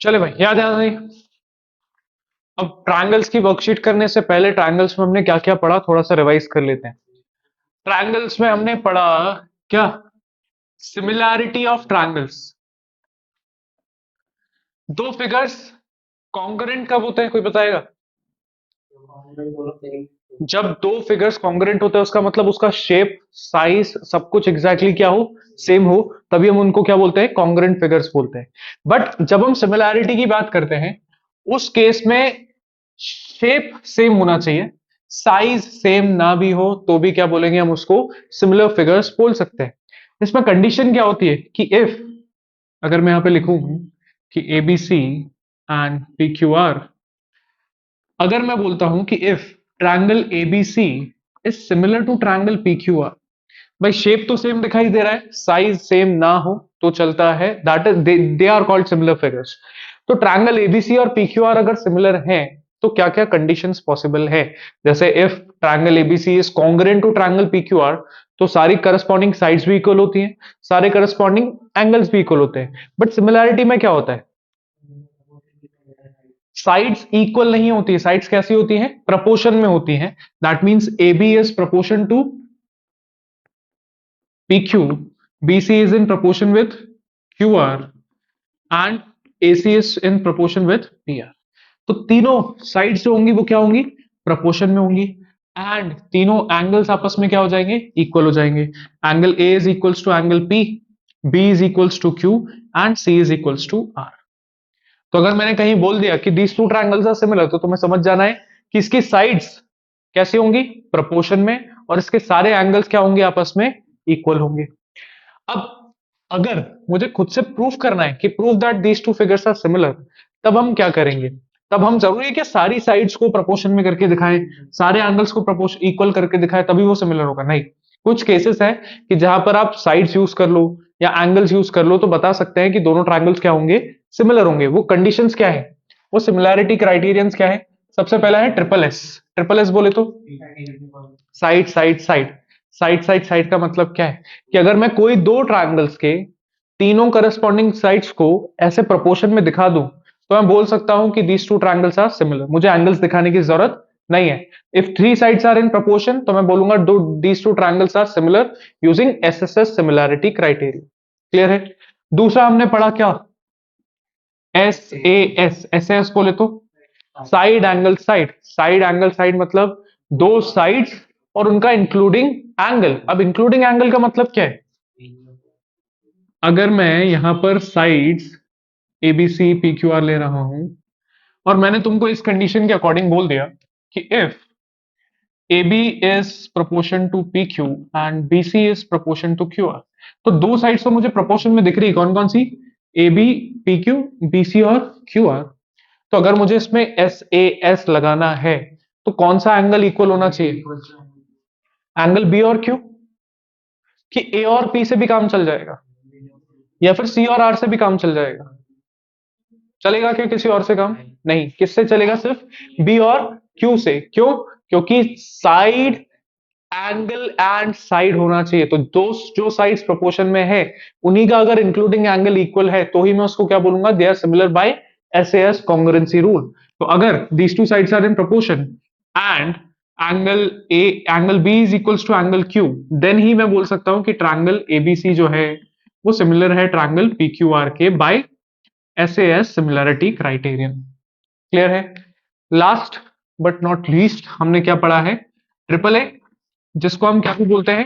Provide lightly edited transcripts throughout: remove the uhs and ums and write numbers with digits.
चले भाई, याद है नहीं? अब ट्रायंगल्स की वर्कशीट करने से पहले ट्रायंगल्स में हमने क्या क्या पढ़ा, थोड़ा सा रिवाइज कर लेते हैं। ट्रायंगल्स में हमने पढ़ा क्या? Similarity of triangles. दो फिगर्स कॉन्ग्रुएंट कब होते हैं, कोई बताएगा? जब दो फिगर्स कॉन्ग्रुएंट होते हैं उसका मतलब उसका शेप, साइज, सब कुछ एग्जैक्टली क्या हो, सेम हो, तभी हम उनको क्या बोलते हैं, कॉन्ग्रुएंट फिगर्स बोलते हैं। बट जब हम सिमिलैरिटी की बात करते हैं उस केस में शेप सेम होना चाहिए, साइज सेम ना भी हो तो भी क्या बोलेंगे हम उसको, सिमिलर फिगर्स बोल सकते हैं। इसमें कंडीशन क्या होती है कि इफ, अगर मैं यहां पे लिखूं कि ABC and P Q R, अगर मैं बोलता हूं कि if triangle ABC is similar to triangle PQR, भाई शेप तो सेम दिखाई दे रहा है, साइज सेम ना हो तो चलता है, that is they are called similar figures. तो ट्रायंगल एबीसी और पीक्यूआर अगर सिमिलर हैं तो क्या क्या कंडीशंस पॉसिबल है? जैसे if triangle ABC is congruent to triangle PQR, तो सारी करस्पॉन्डिंग साइड्स भी इक्वल होती हैं, सारे करस्पॉन्डिंग एंगल्स भी इक्वल होते हैं। बट सिमिलैरिटी में क्या होता है, साइड्स इक्वल नहीं होती है, साइड्स कैसी होती हैं, प्रपोर्शन में होती हैं। That means A B is proportion to P Q, B C is in proportion with Q R, and A C is in proportion with P R. तो तीनों साइड्स जो होंगी वो क्या होंगी, प्रपोर्शन में होंगी, एंड तीनों एंगल्स आपस में क्या हो जाएंगे, इक्वल हो जाएंगे। Angle A is equals to angle P, B is equals to Q, and C is equals to R. तो अगर मैंने कहीं बोल दिया कि these two triangles are similar, तो तुम्हें समझ जाना है कि इसकी साइड्स कैसी होंगी, प्रपोर्शन में, और इसके सारे एंगल्स क्या होंगे, आपस में इक्वल होंगे। अब अगर मुझे खुद से प्रूफ करना है कि prove that these two figures are similar, तब हम क्या करेंगे? तब हम जरूरी है कि सारी साइड्स को प्रपोर्शन में करके दिखाएं, सारे एंगल्स को प्रपोर्शन इक्वल करके दिखाएं, तभी वो सिमिलर होगा? नहीं। कुछ केसेस है कि जहां पर आप साइड्स यूज कर लो या एंगल्स यूज कर लो तो बता सकते हैं कि दोनों ट्रायंगल्स क्या होंगे, सिमिलर होंगे। वो कंडीशंस क्या है, वो सिमिलैरिटी क्राइटेरियंस क्या है? सबसे पहला है ट्रिपल एस। ट्रिपल एस बोले तो side side side, side side side का मतलब क्या है कि अगर मैं कोई दो ट्रायंगल्स के तीनों करस्पॉन्डिंग साइड्स को ऐसे प्रोपोर्शन में दिखा दूं तो मैं बोल सकता हूं कि these two triangles are similar, मुझे एंगल्स दिखाने की जरूरत नहीं है। If three sides are in proportion तो मैं बोलूंगा दो these two triangles are similar using SSS similarity criteria. Clear है? दूसरा हमने पढ़ा क्या, S A S, S S बोले तो side angle side, side angle side मतलब दो साइड्स और उनका इंक्लूडिंग एंगल। अब इंक्लूडिंग एंगल का मतलब क्या है, अगर मैं यहां पर sides A B C P Q R ले रहा हूं और मैंने तुमको इस कंडीशन के अकॉर्डिंग बोल दिया कि if A B is proportion to P Q and B C is proportion to Q R, तो दो साइड्स तो मुझे प्रोपोर्शन में दिख रही है, कौन कौन सी, A B P Q, B C और क्यू आर। तो अगर मुझे इसमें एस ए एस लगाना है तो कौन सा एंगल इक्वल होना चाहिए, एंगल बी और क्यू, कि ए और पी से भी काम चल जाएगा या फिर सी और आर से भी काम चल जाएगा? चलेगा क्या किसी और से काम? नहीं, किससे चलेगा, सिर्फ बी और क्यू से। क्यों? क्योंकि साइड, एंगल एंड साइड होना चाहिए, तो दो जो साइड्स प्रोपोर्शन में है उन्हीं का अगर इंक्लूडिंग एंगल इक्वल है तो ही मैं उसको क्या बोलूंगा, they are similar by S S congruency rule. तो अगर these two sides are in proportion and angle A, angle B is equals to angle Q, then ही मैं बोल सकता हूं कि ट्रायंगल एबीसी जो है वो सिमिलर है ट्रायंगल पी क्यू आर के bye S S similarity criterion. Clear है? लास्ट बट नॉट लीस्ट हमने क्या पढ़ा है, ट्रिपल ए, जिसको हम क्या भी बोलते हैं,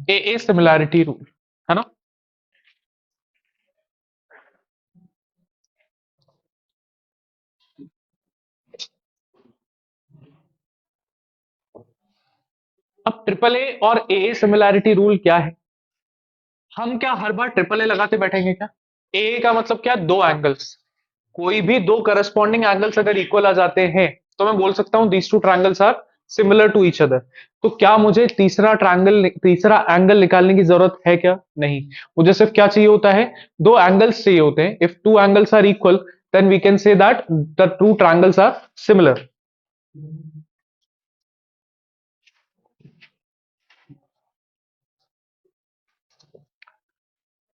ए सिमिलैरिटी रूल, है ना? अब ट्रिपल ए और ए सिमिलैरिटी रूल क्या है? हम क्या हर बार ट्रिपल ए लगाते बैठेंगे क्या? ए का मतलब क्या, दो एंगल्स, कोई भी दो करस्पॉन्डिंग एंगल्स अगर इक्वल आ जाते हैं तो मैं बोल सकता हूं these two triangles are similar to each other. तो क्या मुझे तीसरा ट्रायंगल, तीसरा एंगल निकालने की जरूरत है क्या? नहीं। मुझे सिर्फ क्या चाहिए होता है, दो एंगल्स चाहिए होते हैं। If two angles are equal then we can say that the two triangles are similar.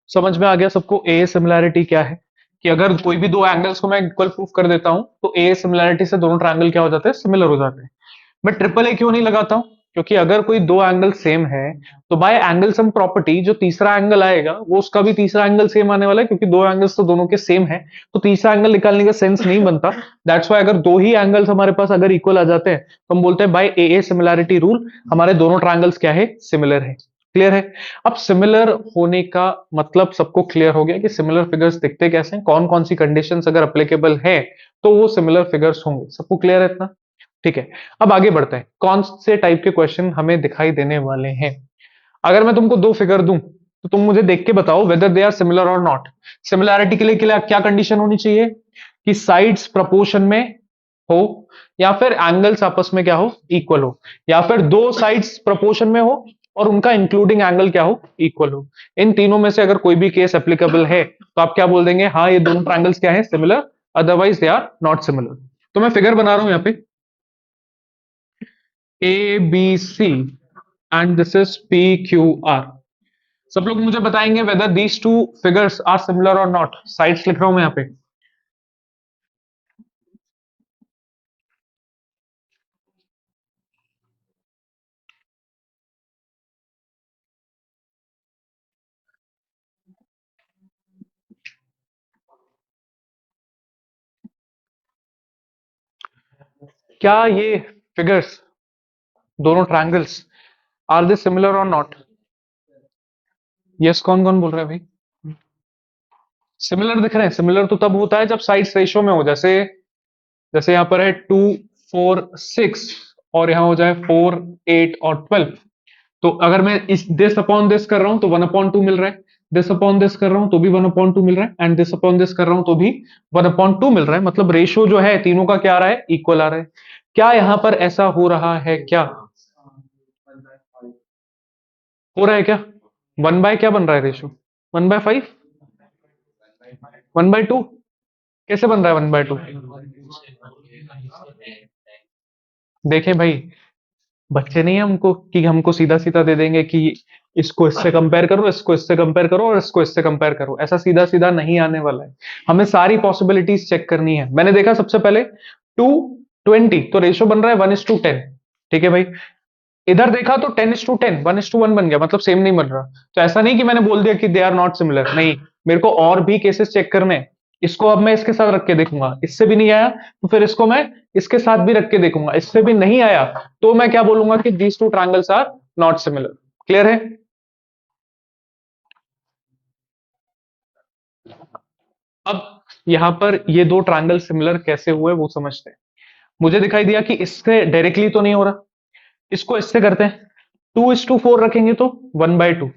समझ में आ गया सबको ए सिमिलैरिटी क्या है? कि अगर कोई भी दो एंगल्स को मैं इक्वल प्रूफ कर देता हूं तो ए सिमिलैरिटी से दोनों ट्रायंगल क्या हो जाते हैं, सिमिलर हो जाते हैं। मैं ट्रिपल ए क्यों नहीं लगाता हूं? क्योंकि अगर कोई दो एंगल सेम है तो बाय एंगल सम प्रॉपर्टी जो तीसरा एंगल आएगा वो उसका भी तीसरा एंगल सेम आने वाला है, क्योंकि दो एंगल्स तो दोनों के सेम है, तो तीसरा एंगल निकालने का सेंस नहीं बनता। दैट्स वाई अगर दो ही एंगल्स हमारे पास अगर इक्वल आ जाते हैं तो हम बोलते हैं by A A similarity rule हमारे दोनों ट्रायंगल्स क्या है, सिमिलर है। क्लियर है? अब सिमिलर होने का मतलब सबको क्लियर हो गया कि सिमिलर फिगर्स दिखते कैसे हैं, कौन कौन सी कंडीशंस अगर अप्लीकेबल है तो वो सिमिलर फिगर्स होंगे। सबको क्लियर है इतना? ठीक है। अब आगे बढ़ते हैं, कौन से टाइप के क्वेश्चन हमें दिखाई देने वाले हैं। अगर मैं तुमको दो फिगर दूं तो तुम मुझे देख के बताओ वेदर दे आर सिमिलर और नॉट। सिमिलैरिटी के लिए क्या कंडीशन होनी चाहिए? कि साइड्स प्रोपोर्शन में हो, या फिर एंगल्स आपस में क्या हो, इक्वल हो, या फिर दो साइड्स प्रोपोर्शन में हो और उनका इंक्लूडिंग एंगल क्या हो, इक्वल हो। इन तीनों में से अगर कोई भी केस एप्लीकेबल है तो आप क्या बोल देंगे, हाँ ये दोनों ट्रायंगल्स क्या है, similar, otherwise they are not similar. तो मैं फिगर बना रहा हूं यहां पे A B C and this is P Q R. सब लोग मुझे बताएंगे whether these two figures are similar और नॉट। साइड्स लिख रहा हूं मैं यहां पे। क्या ये फिगर्स, दोनों ट्रायंगल्स, आर दे सिमिलर और नॉट? यस, कौन कौन बोल रहा है भाई? सिमिलर दिख रहे हैं। सिमिलर तो तब होता है जब साइड्स रेशियो में हो, जैसे जैसे यहां पर है 2 4 6 और यहां हो जाए 4 8 और 12। तो अगर मैं इस दिस अपॉन दिस कर रहा हूं तो 1/2 मिल रहा है, दिस अपॉन दिस कर रहा हूं तो भी 1/2 मिल रहा है, एंड दिस अपॉन दिस कर रहा हूं तो भी 1/2 मिल रहा है। मतलब रेशियो जो है तीनों का क्या आ रहा है, इक्वल आ रहा है। क्या यहां पर ऐसा हो रहा है, क्या हो रहा है क्या? 1/, क्या बन रहा है रेशियो, 1/5, 1/2? कैसे बन रहा है 1/2? देखें भाई, बच्चे नहीं है हमको कि हमको सीधा सीधा दे देंगे कि इसको इससे कंपेयर करो, इसको इससे कंपेयर करो और इसको इससे कंपेयर करो। ऐसा सीधा सीधा नहीं आने वाला है। हमें सारी पॉसिबिलिटीज चेक करनी है। मैंने देखा सबसे पहले 2 20, तो रेशियो बन रहा है 1:10। ठीक है भाई। इधर देखा तो 10:10, 1:1 बन गया, मतलब सेम नहीं बन रहा। तो ऐसा नहीं कि मैंने बोल दिया कि दे आर नॉट सिमिलर, नहीं, मेरे को और भी केसेस चेक करने हैं। इसको अब मैं इसके साथ रख के देखूंगा, इससे भी नहीं आया तो फिर इसको मैं इसके साथ भी रख के देखूंगा, इससे भी नहीं आया तो मैं क्या बोलूंगा कि these two triangles are not similar. Clear है? अब यहां पर ये दो ट्रायंगल सिमिलर कैसे हुए वो समझते हैं। मुझे दिखाई दिया कि इससे डायरेक्टली तो नहीं हो रहा, इसको इससे करते हैं। 2:4 रखेंगे तो 1/2,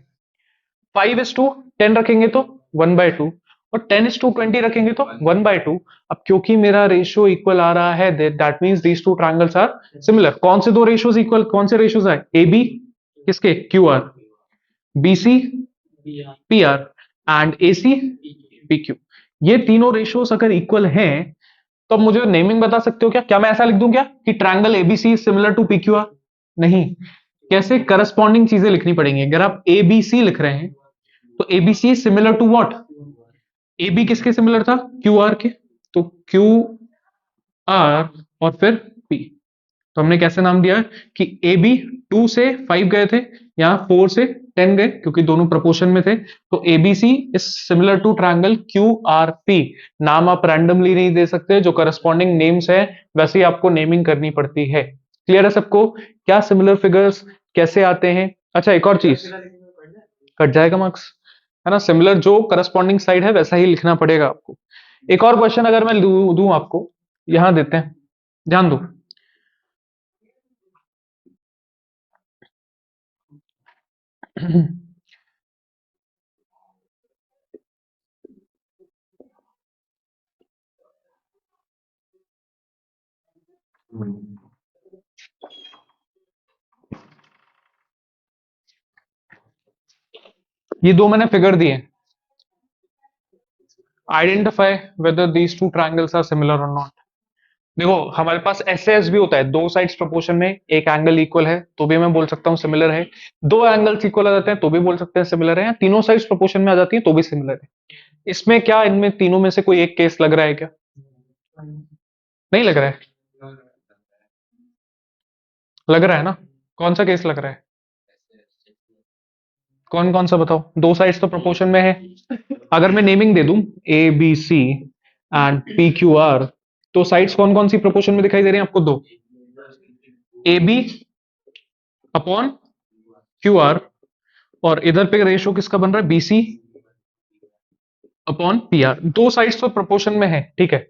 5:10 रखेंगे तो 1/2, और 10:20 रखेंगे तो 1/2। अब क्योंकि मेरा रेशियो इक्वल आ रहा है, that means these two triangles are similar. कौन से दो रेशियोज इक्वल, कौन से रेशियोज आए, ए बी किसके, Q R, B C P R, and A C P Q. ये तीनों रेशियोज अगर इक्वल हैं तो अब मुझे नेमिंग बता सकते हो क्या? क्या मैं ऐसा लिख दूं क्या कि triangle ABC is similar to P Q R? नहीं, कैसे करस्पॉन्डिंग चीजें लिखनी पड़ेंगी। अगर आप एबीसी लिख रहे हैं तो ABC similar to what, A B किसके सिमिलर था, क्यू आर के। तो क्यू आर और फिर पी। तो हमने कैसे नाम दिया कि ए बी 2 से 5 गए थे, यहाँ 4 से 10 गए क्योंकि दोनों प्रपोर्शन में थे। तो ABC is similar to triangle Q R P. नाम आप रैंडमली नहीं दे सकते, जो करस्पॉन्डिंग नेम्स है वैसे ही आपको नेमिंग करनी पड़ती है। क्लियर है सबको? क्या सिमिलर फिगर्स कैसे आते हैं? अच्छा, एक और चीज, कट जाएगा मार्क्स, है ना? सिमिलर जो करस्पॉन्डिंग साइड है वैसा ही लिखना पड़ेगा आपको। एक और क्वेश्चन अगर मैं दूं आपको, यहां देते हैं, ध्यान दो। ये दो मैंने फिगर दिए, identify whether these two triangles are similar और नॉट। देखो हमारे पास एस एस भी होता है, दो साइड्स प्रोपोर्शन में एक एंगल इक्वल है तो भी मैं बोल सकता हूँ सिमिलर है, दो एंगल्स इक्वल आ जाते हैं तो भी बोल सकते हैं सिमिलर है, या तीनों साइड्स प्रोपोर्शन में आ जाती है तो भी सिमिलर है। इसमें क्या इनमें तीनों में से कोई एक केस लग रहा है क्या? नहीं लग रहा है? लग रहा है ना? कौन सा केस लग रहा है? कौन कौन सा बताओ, दो साइड्स तो प्रोपोर्शन में है। अगर मैं नेमिंग दे दूं A B C and P Q R, तो साइड्स कौन कौन सी प्रोपोर्शन में दिखाई दे रही हैं आपको? दो, A B upon Q R, और इधर पे रेशियो किसका बन रहा है? BC upon P R. दो साइड्स तो प्रोपोर्शन में है, ठीक है,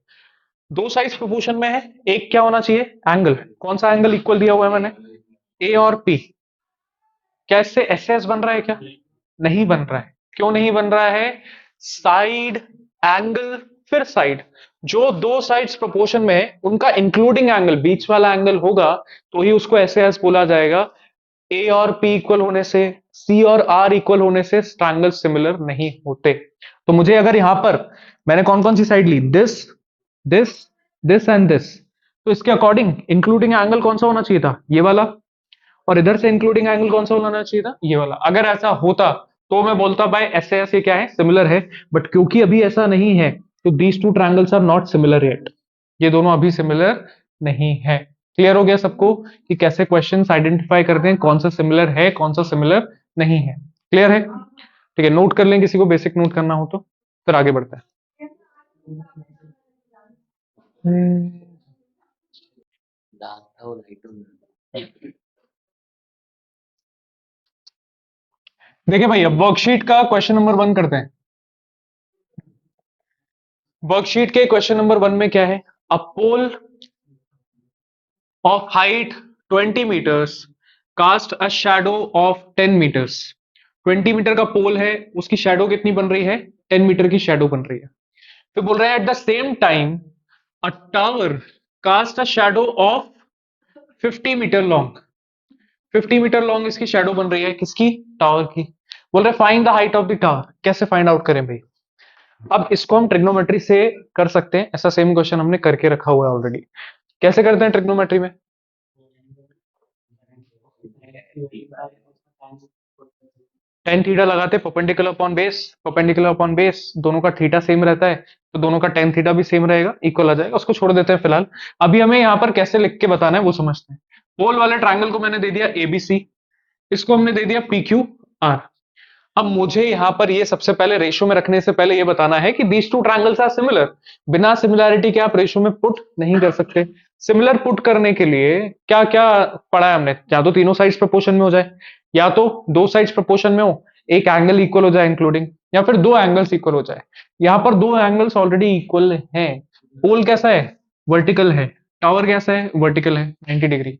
दो साइड्स प्रोपोर्शन में है। एक क्या होना चाहिए? एंगल। कौन सा एंगल इक्वल दिया हुआ है मैंने? ए और पी। क्या इससे एस एस बन रहा है क्या? नहीं बन रहा है। क्यों नहीं बन रहा है? साइड, एंगल, फिर साइड, जो दो साइड्स प्रोपोर्शन में है उनका इंक्लूडिंग एंगल, बीच वाला एंगल होगा तो ही उसको एस एस बोला जाएगा। ए और पी इक्वल होने से, सी और आर इक्वल होने से ट्रायंगल सिमिलर नहीं होते। तो मुझे अगर यहां पर मैंने कौन कौन सी साइड ली, this, this, this and this, तो इसके अकॉर्डिंग इंक्लूडिंग एंगल कौन सा होना चाहिए था? ये वाला। और इधर से इंक्लूडिंग एंगल कौन सा होना चाहिए था? ये वाला। अगर ऐसा होता तो मैं बोलता भाई ऐसे ऐसे क्या है, सिमिलर है। बट क्योंकि अभी ऐसा नहीं है तो these two triangles are not similar yet. ये दोनों अभी सिमिलर नहीं है। क्लियर हो गया सबको कि कैसे क्वेश्चंस आइडेंटिफाई करते हैं, कौन सा सिमिलर है कौन सा सिमिलर नहीं है? क्लियर है? ठीक है, नोट कर लें, किसी को बेसिक नोट करना हो तो फिर आगे बढ़ते हैं। देखिए भाई, अब वर्कशीट का क्वेश्चन नंबर 1 करते हैं। वर्कशीट के क्वेश्चन नंबर 1 में क्या है? अ पोल of height 20 meters cast a shadow of 10 meters। 20 metre का पोल है, उसकी शैडो कितनी बन रही है? 10 मीटर की शैडो बन रही है। फिर बोल रहे हैं at the same time a tower cast a shadow of 50 metre long. 50 metre long इसकी शैडो बन रही है, किसकी? टावर की। बोल रहे find the height of the tower. कैसे फाइंड आउट करें भाई? अब इसको हम ट्रिग्नोमेट्री से कर सकते हैं, ऐसा सेम क्वेश्चन हमने करके रखा हुआ है ऑलरेडी। कैसे करते हैं ट्रिग्नोमेट्री में? टेन थीटा लगाते, perpendicular upon base, perpendicular upon base, दोनों का थीटा सेम रहता है तो दोनों का टेन थीटा भी सेम रहेगा, इक्वल आ जाएगा। उसको छोड़ देते हैं फिलहाल। अभी हमें यहाँ पर कैसे लिख के बताना है वो समझते हैं। पोल वाले ट्रायंगल को मैंने दे दिया एबीसी, इसको हमने दे दिया पी क्यू आर। अब मुझे यहाँ पर ये सबसे पहले रेशियो में रखने से पहले ये बताना है कि these two triangles are similar. बिना सिमिलैरिटी के आप रेशियो में पुट नहीं कर सकते। सिमिलर पुट करने के लिए क्या क्या पढ़ा है हमने? या तो तीनों साइड्स प्रोपोर्शन में हो जाए, या तो दो साइड्स प्रोपोर्शन में हो, एक एंगल इक्वल हो जाए इंक्लूडिंग, या फिर दो एंगल्स इक्वल हो जाए। यहाँ पर दो एंगल्स ऑलरेडी इक्वल हैं। पोल कैसा है? वर्टिकल है। टावर कैसा है? वर्टिकल है, 90 degree.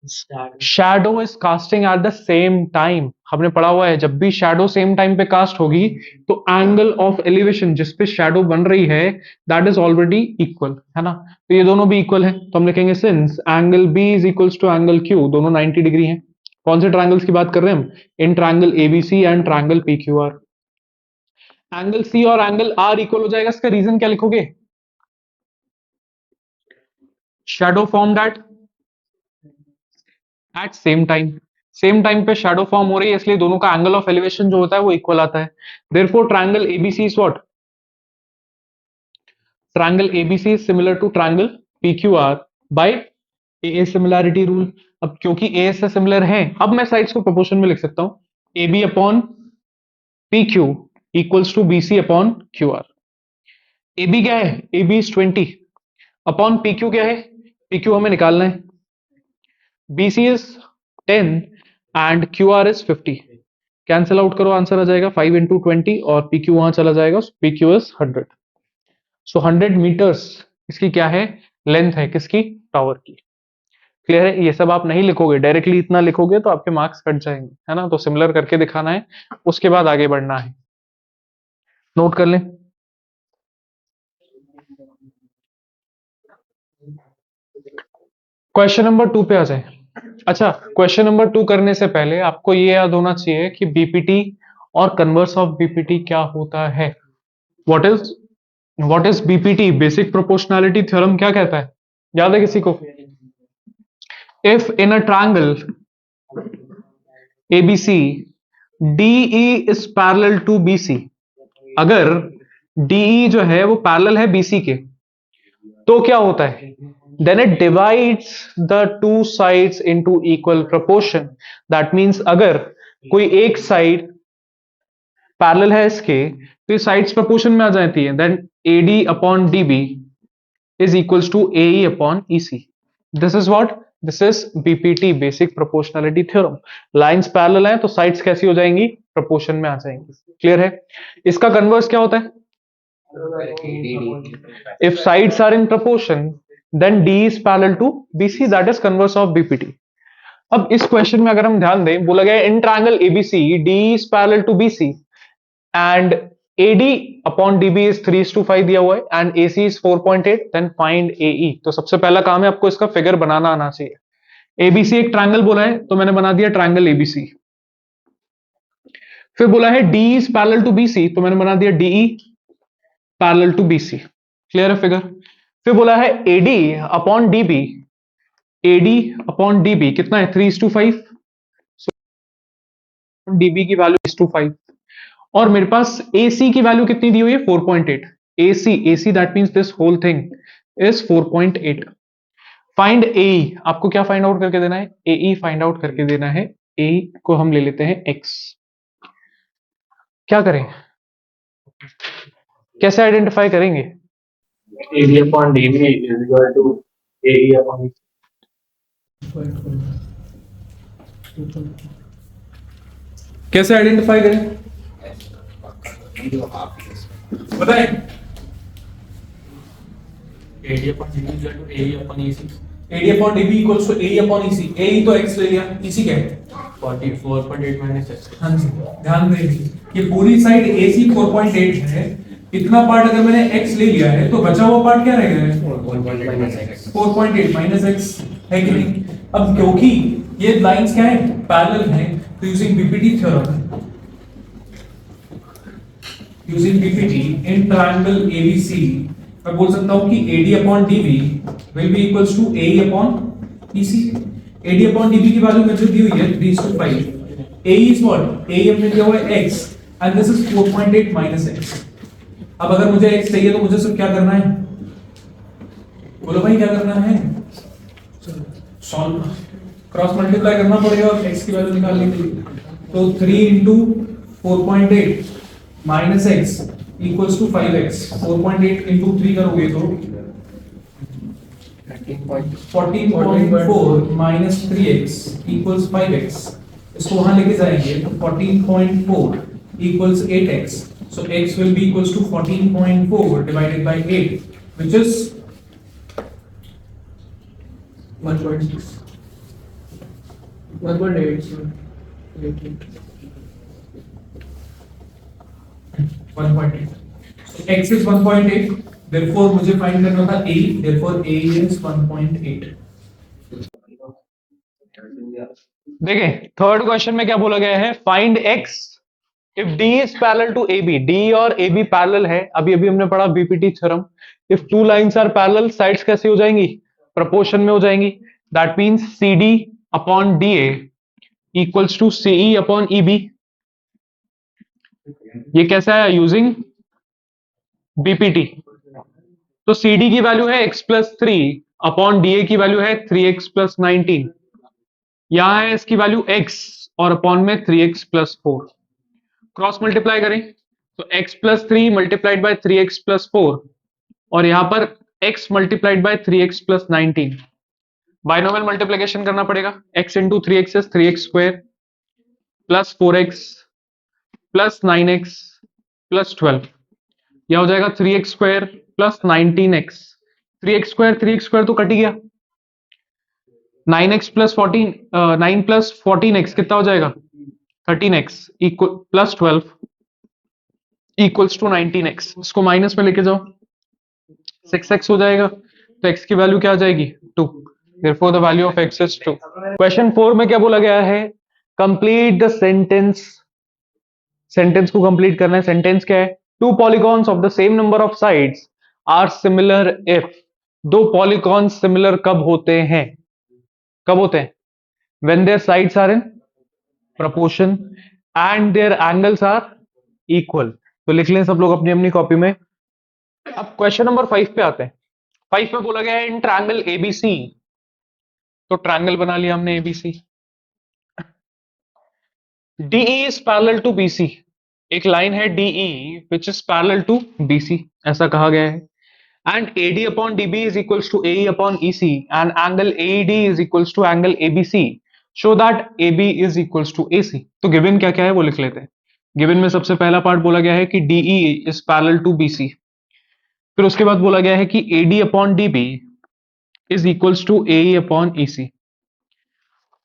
Shadow is casting eight the same time. हमने पढ़ा हुआ है जब भी शैडो सेम टाइम पे कास्ट होगी तो एंगल ऑफ एलिवेशन जिस पे शैडो बन रही है दैट इज ऑलरेडी इक्वल, है ना? तो ये दोनों भी इक्वल है तो हम लिखेंगे since angle B is equals to angle Q, दोनों 90 डिग्री हैं। कौन से ट्रायंगल्स की बात कर रहे हैं हम? In triangle ABC and triangle P Q R. Angle C और एंगल आर इक्वल हो जाएगा, इसका रीजन क्या लिखोगे? Shadow form that at same time. Same time पे शैडो फॉर्म हो रही है इसलिए दोनों का एंगल ऑफ एलिवेशन जो होता है वो इक्वल आता है। Therefore triangle ABC is what? Triangle ABC is similar to triangle PQR by A similarity rule. अब क्योंकि ए से सिमिलर है, अब मैं साइड्स को प्रोपोर्शन में लिख सकता हूं। A B upon P Q equals to B C upon Q R. A B क्या है? A B is 20 upon P Q क्या है? पी क्यू हमें निकालना है। B C is 10 and Q R is 50। Cancel out करो, answer आ जाएगा 5 इंटू 20 और पी क्यू वहां चला जाएगा, P Q is 100। So 100 metres इसकी क्या है? लेंथ है, किसकी? टावर की। क्लियर है? ये सब आप नहीं लिखोगे, डायरेक्टली इतना लिखोगे तो आपके मार्क्स कट जाएंगे, है ना? तो सिमिलर करके दिखाना है, उसके बाद आगे बढ़ना है। नोट कर लें। क्वेश्चन नंबर 2 पे आ जाए। अच्छा, क्वेश्चन नंबर 2 करने से पहले आपको ये याद होना चाहिए कि बीपीटी और कन्वर्स ऑफ बीपीटी क्या होता है। What is what is BPT, basic proportionality theorem क्या कहता है, याद है किसी को? If in a triangle ABC DE is parallel to BC, अगर डीई जो है वो पैरेलल है बीसी के, तो क्या होता है? Then it divides the two sides into equal proportion. That means अगर कोई एक साइड पैरेलल है इसके, तो ये साइड्स प्रोपोर्शन में आ जाती है। Then AD upon DB is equals to AE upon EC. This is what? This is BPT, Basic Proportionality Theorem. Lines parallel हैं तो sides कैसी हो जाएंगी? Proportion में आ जाएंगी। Clear है? इसका converse क्या होता है? If sides are in proportion, then D is parallel to BC. That is converse of BPT. अब इस क्वेश्चन में अगर हम ध्यान दें, बोला गया in triangle ABC D is parallel to BC and AD upon DB is 3:5 दिया हुआ है and AC is 4.8, then find AE। तो सबसे पहला काम है आपको इसका फिगर बनाना आना चाहिए। ABC एक ट्रायंगल बोला है तो मैंने बना दिया ट्रायंगल ABC। फिर बोला है D is parallel to BC तो मैंने बना दिया DE parallel to BC। Clear है फिगर? फिर बोला है AD upon DB, AD upon DB कितना है? 3:5। DB की वैल्यू 3:5 और मेरे पास AC की वैल्यू कितनी दी हुई है? 4.8। AC that means this whole thing is 4.8। Find AE, आपको क्या फाइंड आउट करके देना है? AE फाइंड आउट करके देना है। AE को हम ले लेते हैं X। क्या करें, कैसे आइडेंटिफाई करेंगे? AD upon DB is equal to AE upon कैसे आइडेंटिफाई करें बताएं? AD upon DB is equal to AE upon EC. AD upon DB equals to AE upon EC। AE तो X ले लिया, EC क्या है? 44.8 minus X. हाँ जी, ध्यान देंगे कि पूरी साइड AC 4.8 है, इतना पार्ट अगर मैंने X ले लिया है तो बचा हुआ पार्ट क्या रहेगा? 4.8 minus X. 4.8 माइनस X है कि नहीं? अब क्योंकि ये लाइंस क्या है? पैरेलल हैं, तो using BPT theorem, using BPT इन ट्रायंगल ABC मैं बोल सकता हूं कि AD upon DB will be equals to AE upon EC। AD upon DB की वैल्यू मुझे दी हुई है 3:5। AE is what? AE हमने दिया हुआ है X and this is 4.8 minus X। अब अगर मुझे X चाहिए तो मुझे सिर्फ क्या करना है? बोलो भाई क्या करना है? सॉल्व, क्रॉस मल्टीप्लाई करना पड़ेगा X की वैल्यू निकालने के लिए। तो 3 into 4.8 minus X equals to 5x। 4.8 into 3 करोगे तो 14.4 minus 3x equals 5x। इसको वहां लेके जाएंगे तो 14.4 equals 8x। So x will be equals to 14.4 divided by 8 which is 1.6 1.8 1.8। So x is 1.8, therefore मुझे फाइंड करना था a, therefore a is 1.8। देखें थर्ड क्वेश्चन में क्या बोला गया है? Find x if D is parallel to AB। D और AB पैरेलल है, अभी अभी हमने पढ़ा BPT theorem. If two lines are parallel, sides कैसे हो जाएंगी? प्रोपोर्शन में हो जाएंगी। That means CD upon DA equals to CE upon EB। ये कैसे आया? Using BPT. तो CD की वैल्यू है x+3 अपॉन DA की वैल्यू है 3x + 19। यहां है इसकी वैल्यू x और अपॉन में 3x + 4। क्रॉस मल्टीप्लाई करें तो x+3 मल्टीप्लाइड बाय 3x + 4 और यहां पर x multiplied by 3x + 19। Binomial multiplication करना पड़ेगा। x into 3x is 3x² plus 4x plus 9x plus 12। यह हो जाएगा 3x² प्लस 19x। 3x² तो कट ही गया। 9x प्लस 14 9 प्लस 14x कितना हो जाएगा? 13x equal plus 12 equals to 19x। इसको माइनस में लेके जाओ, 6x हो जाएगा। तो x की वैल्यू क्या आ जाएगी? 2। Therefore the value of x is 2। Question 4 में क्या बोला गया है? Complete the sentence. सेंटेंस को कंप्लीट करना है। सेंटेंस क्या है? Two polygons of the same number of sides are similar if, दो पॉलीगॉन सिमिलर कब होते हैं? कब होते हैं? When their sides are in proportion and their angles are equal. तो लिख लें सब लोग अपनी अपनी कॉपी में। अब क्वेश्चन नंबर 5 पे आते हैं। 5 में बोला गया है इन ट्रायंगल एबीसी, तो ट्रायंगल बना लिया हमने ABC. DE is parallel to BC, एक लाइन है DE which is parallel to BC, ऐसा कहा गया है। And AD upon DB is equals to AE upon EC and angle AED is equals to angle ABC, show that AB is equals to AC। तो given क्या क्या है वो लिख लेते हैं। गिवन में सबसे पहला पार्ट बोला गया है कि DE is parallel to BC, फिर उसके बाद बोला गया है कि AD upon DB is equals to AE upon EC,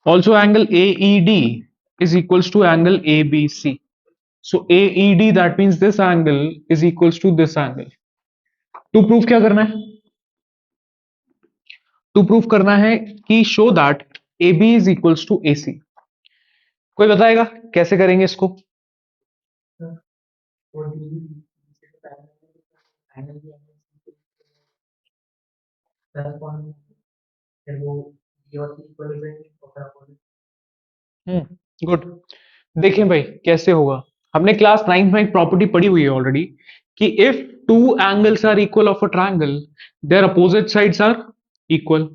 also angle AED is equals to angle ABC, so AED that means this angle is equals to this angle। To proof क्या करना है? टू प्रूफ करना है कि show that A B is equals to A C. कोई बताएगा कैसे करेंगे इसको? गुड। देखें भाई कैसे होगा। हमने क्लास 9 में एक प्रॉपर्टी पढ़ी हुई है ऑलरेडी कि if two angles are equal of a triangle their opposite sides are equal.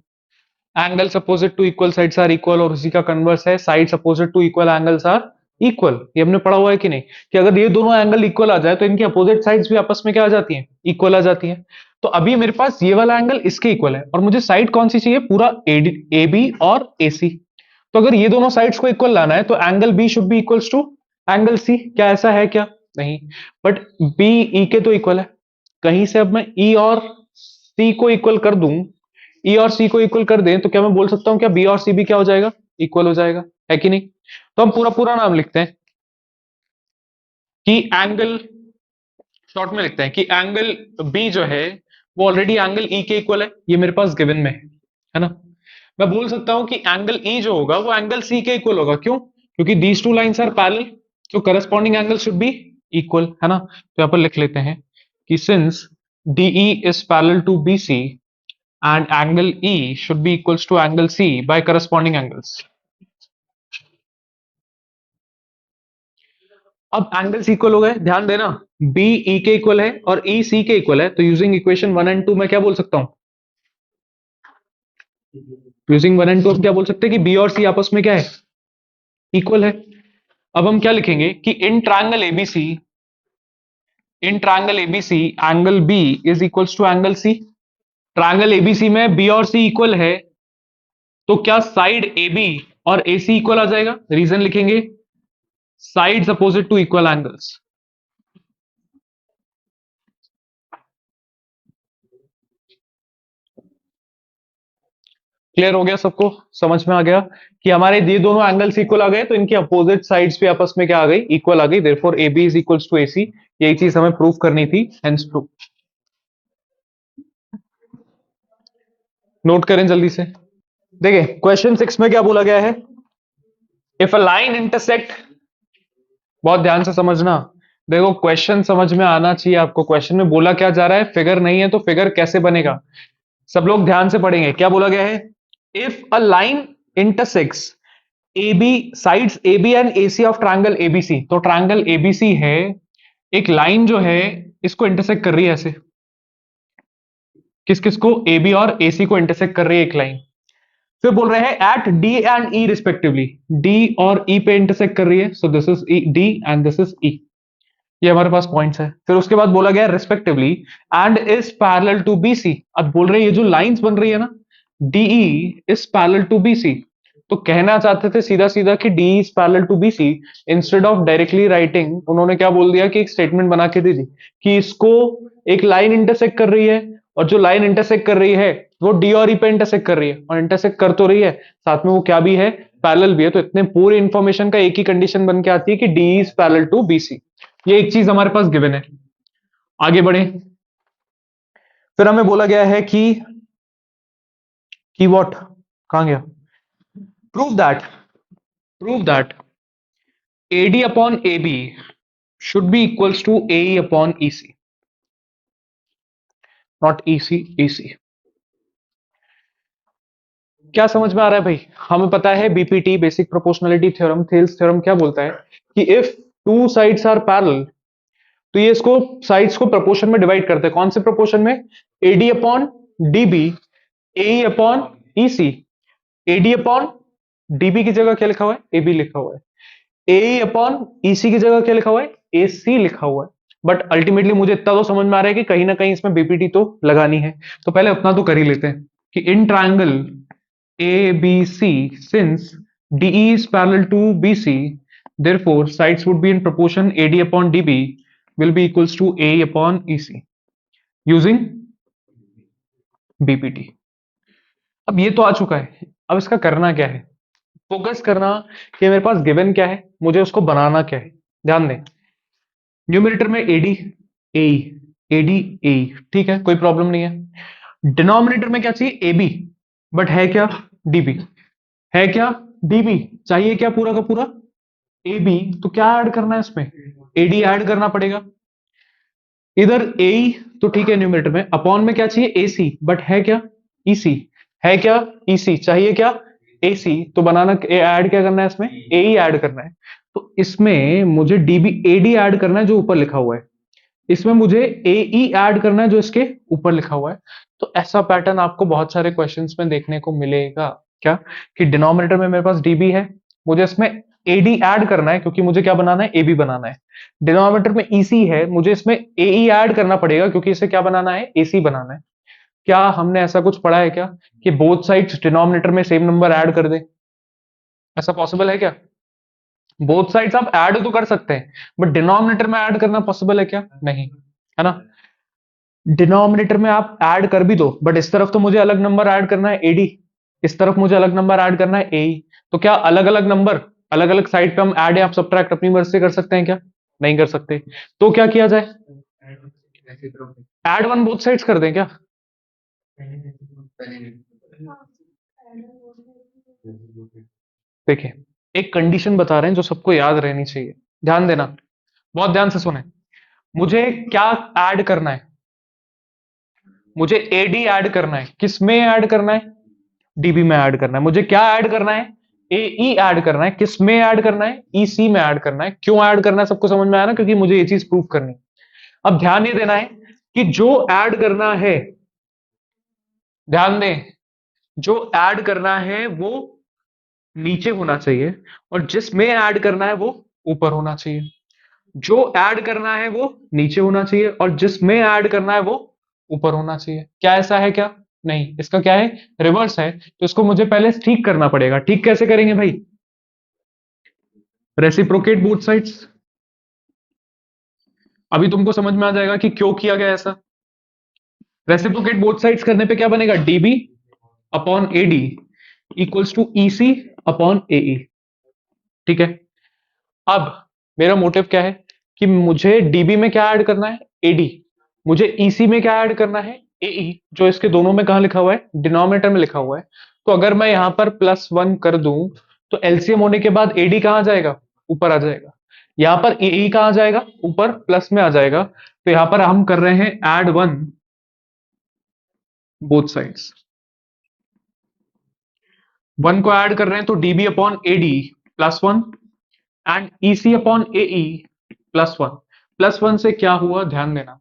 Angles opposite to equal sides are equal, और उसी का कन्वर्स है sides opposite to equal angles are equal. ये हमने पढ़ा हुआ है कि नहीं, कि अगर ये दोनों एंगल इक्वल आ जाए तो इनकी अपोजिट साइड्स भी आपस में क्या आ जाती हैं? इक्वल आ जाती हैं। तो अभी मेरे पास ये वाला एंगल इसके इक्वल है और मुझे साइड कौन सी चाहिए? पूरा ए बी और ए सी। तो अगर ये दोनों साइड्स को इक्वल लाना है तो angle B should be equals to angle C. क्या ऐसा है क्या? नहीं, बट बी ई के तो इक्वल है। कहीं से अब मैं ई और सी को इक्वल कर दूं, ई और सी को इक्वल कर दें, तो क्या मैं बोल सकता हूं क्या बी और सी भी क्या हो जाएगा? इक्वल हो जाएगा, है कि नहीं? तो हम पूरा पूरा नाम लिखते हैं कि एंगल, शॉर्ट में लिखते हैं कि एंगल बी जो है वो ऑलरेडी एंगल ई के इक्वल है, ये मेरे पास गिवन में है ना। मैं बोल सकता हूं कि एंगल ई जो होगा वो एंगल सी के इक्वल होगा। क्यों? क्योंकि these two lines are parallel, तो corresponding angle should be equal, है ना। तो यहां पर लिख लेते हैं कि since DE is parallel to BC and angle E should be equals to angle C by corresponding angles। अब एंगल्स इक्वल हो गए, ध्यान देना B E के इक्वल है और E C के इक्वल है, तो यूजिंग इक्वेशन 1 एंड 2 मैं क्या बोल सकता हूं? यूजिंग 1 एंड 2 हम क्या बोल सकते हैं कि B और C आपस में क्या है? इक्वल है। अब हम क्या लिखेंगे कि in triangle ABC, in triangle ABC angle B is equals to angle C। Triangle ABC में B और C इक्वल है, तो क्या साइड AB और AC इक्वल आ जाएगा? रीजन लिखेंगे sides opposite to equal angles. Clear हो गया सबको? समझ में आ गया कि हमारे ये दोनों एंगल्स इक्वल आ गए तो इनकी अपोजिट साइड्स भी आपस में क्या आ गई? इक्वल आ गई। Therefore AB is equals to AC। यही चीज हमें प्रूफ करनी थी, हेंस प्रूफ। नोट करें जल्दी से। देखिए क्वेश्चन 6 में क्या बोला गया है? इफ अ लाइन इंटरसेक्ट, बहुत ध्यान से समझना। देखो क्वेश्चन समझ में आना चाहिए आपको। क्वेश्चन में बोला क्या जा रहा है? फिगर नहीं है तो फिगर कैसे बनेगा? सब लोग ध्यान से पढ़ेंगे। क्या बोला गया है? If a line intersects AB sides AB and AC of triangle ABC, तो ट्रायंगल ABC है, एक लाइन जो है इसको इंटरसेक्ट कर रही है ऐसे। किस किस को? AB और AC को इंटरसेक्ट कर रही है एक लाइन। फिर बोल रहे हैं at D and E respectively, D और E पे इंटरसेक्ट कर रही है, so this is D and this is E। ये हमारे पास पॉइंट्स है। फिर उसके बाद बोला गया respectively and is parallel to BC। अब बोल रहे हैं ये जो लाइंस बन रही है ना, DE is parallel to BC, तो कहना चाहते थे सीधा सीधा कि DE is parallel to BC। Instead of directly writing उन्होंने क्या बोल दिया कि एक स्टेटमेंट बना के दे दी कि इसको एक लाइन इंटरसेक्ट कर रही है, और जो लाइन इंटरसेक्ट कर रही है वो D और E पे इंटरसेक्ट कर रही है, और इंटरसेक्ट कर तो रही है साथ में वो क्या भी है? पैरेलल भी है। तो इतने पूरे इंफॉर्मेशन का एक ही कंडीशन बन के आती है कि DE is parallel to BC। ये एक चीज हमारे पास गिवन है। आगे बढ़े। फिर हमें बोला गया है कि व्हाट, कहां गया? Prove that AD upon AB should be equals to AE upon EC। Not EC AC. क्या समझ में आ रहा है भाई? हमें पता है BPT basic proportionality theorem, Thales theorem क्या बोलता है कि if two sides are parallel, तो ये इसको साइड्स को प्रोपोर्शन में डिवाइड करते हैं। कौन से प्रोपोर्शन में? AD upon DB, A upon EC. AD upon DB की जगह क्या लिखा हुआ है? एबी लिखा हुआ है। ए अपॉन ईसी की जगह क्या लिखा हुआ है? एसी लिखा हुआ है। बट अल्टीमेटली मुझे इतना तो समझ में आ रहा है कि कहीं ना कहीं इसमें बीपीटी तो लगानी है, तो पहले उतना तो कर ही लेते हैं कि in triangle A B C, since DE is parallel to BC, therefore sides would be in proportion AD upon DB will be equals to AE upon EC using BPT। अब ये तो आ चुका है, अब इसका करना क्या है? फोकस करना कि मेरे पास गिवन क्या है, मुझे उसको बनाना क्या है। ध्यान दें, न्यूमरेटर में एडी ए, एडी ए, ठीक है, कोई प्रॉब्लम नहीं है। डिनोमिनेटर में क्या चाहिए? एबी, बट है क्या? डीबी। है क्या? डीबी। चाहिए क्या पूरा का पूरा? एबी। तो क्या ऐड करना है इसमें? एडी ऐड करना पड़ेगा। इधर ए तो ठीक है न्यूमरेटर में, अपॉन में क्या चाहिए? एसी, बट है क्या? ईसी। है क्या? ईसी। चाहिए क्या? एसी। तो बनाना ऐड क्या करना है इसमें? ए ही ऐड करना है। तो इसमें मुझे डीबी एडी ऐड करना है जो ऊपर लिखा हुआ है, इसमें मुझे ए ई ऐड करना है जो इसके ऊपर लिखा हुआ है। तो ऐसा पैटर्न आपको बहुत सारे क्वेश्चंस में देखने को मिलेगा। क्या? कि डिनोमिनेटर में मेरे पास डीबी है, मुझे इसमें एडी ऐड करना है क्योंकि मुझे क्या बनाना है? एबी बनाना है। डिनोमिनेटर में ईसी है, मुझे इसमें एई ऐड करना पड़ेगा क्योंकि इसे क्या बनाना है? एसी बनाना है। क्या हमने ऐसा कुछ पढ़ा है क्या कि बोथ साइड्स डिनोमिनेटर में सेम नंबर ऐड कर दे? ऐसा पॉसिबल है क्या? बोथ साइड्स आप ऐड तो कर सकते हैं, बट डिनोमिनेटर में ऐड करना पॉसिबल है क्या? नहीं, है ना। डिनोमिनेटर में आप ऐड कर भी दो, बट इस तरफ तो मुझे अलग नंबर ऐड करना है एडी, इस तरफ मुझे अलग नंबर ऐड करना है एई। तो क्या अलग अलग नंबर अलग अलग साइड पे हम ऐड या सब्ट्रैक्ट अपनी मर्जी से कर सकते हैं क्या? नहीं कर सकते। तो क्या किया जाए? ऐड वन बोथ साइड्स कर दें क्या? देखिए, एक कंडीशन बता रहे हैं जो सबको याद रहनी चाहिए, ध्यान देना, बहुत ध्यान से सुने। मुझे क्या ऐड करना है? मुझे एडी ऐड करना है। किस में ऐड करना है? डीबी में ऐड करना है। मुझे क्या ऐड करना है? एई ऐड करना है। किस में ऐड करना है? ईसी में ऐड करना है। क्यों ऐड करना है सबको समझ में आया ना? क्योंकि मुझे ये चीज प्रूव करनी है। अब ध्यान ये देना है कि जो ऐड करना है, ध्यान दें, जो ऐड करना है वो नीचे होना चाहिए और जिसमें ऐड करना है वो ऊपर होना चाहिए। जो ऐड करना है वो नीचे होना चाहिए और जिसमें ऐड करना है वो ऊपर होना चाहिए। क्या ऐसा है क्या? नहीं, इसका क्या है? रिवर्स है। तो इसको मुझे पहले ठीक करना पड़ेगा। ठीक कैसे करेंगे भाई? Reciprocate both sides. अभी तुमको समझ में आ जाएगा कि क्यों किया गया ऐसा। रेसिप्रोकेट बोथ साइड्स करने पे क्या बनेगा? DB upon AD equals to EC upon AE. ठीक है। अब मेरा मोटिव क्या है कि मुझे डीबी में क्या ऐड करना है? एडी। मुझे ईसी में क्या ऐड करना है? एई, जो इसके दोनों में कहा लिखा हुआ है? डिनोमिनेटर में लिखा हुआ है। तो अगर मैं यहां पर +1 कर दूं तो एलसीएम होने के बाद एडी कहां जाएगा? ऊपर आ जाएगा। यहां पर एई कहां जाएगा? ऊपर प्लस में आ जाएगा। तो यहां पर हम कर रहे हैं add one both sides. One को ऐड कर रहे हैं तो DB upon AD +1 and EC upon AE +1। +1 से क्या हुआ? ध्यान देना,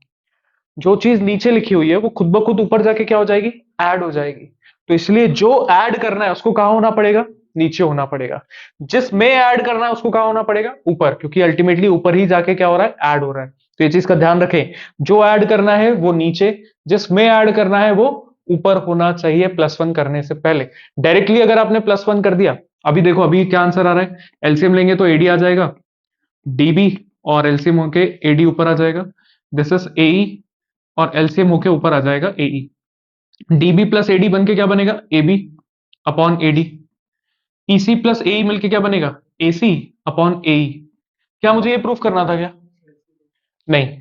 जो चीज नीचे लिखी हुई है वो खुद ब खुद ऊपर जाके क्या हो जाएगी? ऐड हो जाएगी। तो इसलिए जो ऐड करना है उसको कहां होना पड़ेगा? नीचे होना पड़ेगा। जिसमें ऐड करना है उसको कहां होना पड़ेगा? ऊपर, क्योंकि अल्टीमेटली ऊपर ही जाके क्या हो रहा है? ऐड हो रहा है। तो ये चीज का ध्यान रखें, जो ऐड करना है वो नीचे, जिसमें ऐड करना है वो ऊपर होना चाहिए +1 करने से पहले। डायरेक्टली अगर आपने +1 कर दिया, अभी देखो अभी क्या आंसर आ रहा है? एलसीएम लेंगे तो एडी आ जाएगा, डीबी और एलसीएम होके एडी ऊपर आ जाएगा। दिस इज एई और एलसीएम होके ऊपर आ जाएगा एई। डीबी प्लस एडी बन के क्या बनेगा? AB upon AD. EC plus AE मिलके क्या बनेगा? AC upon AE. क्या मुझे ये प्रूफ करना था क्या? नहीं,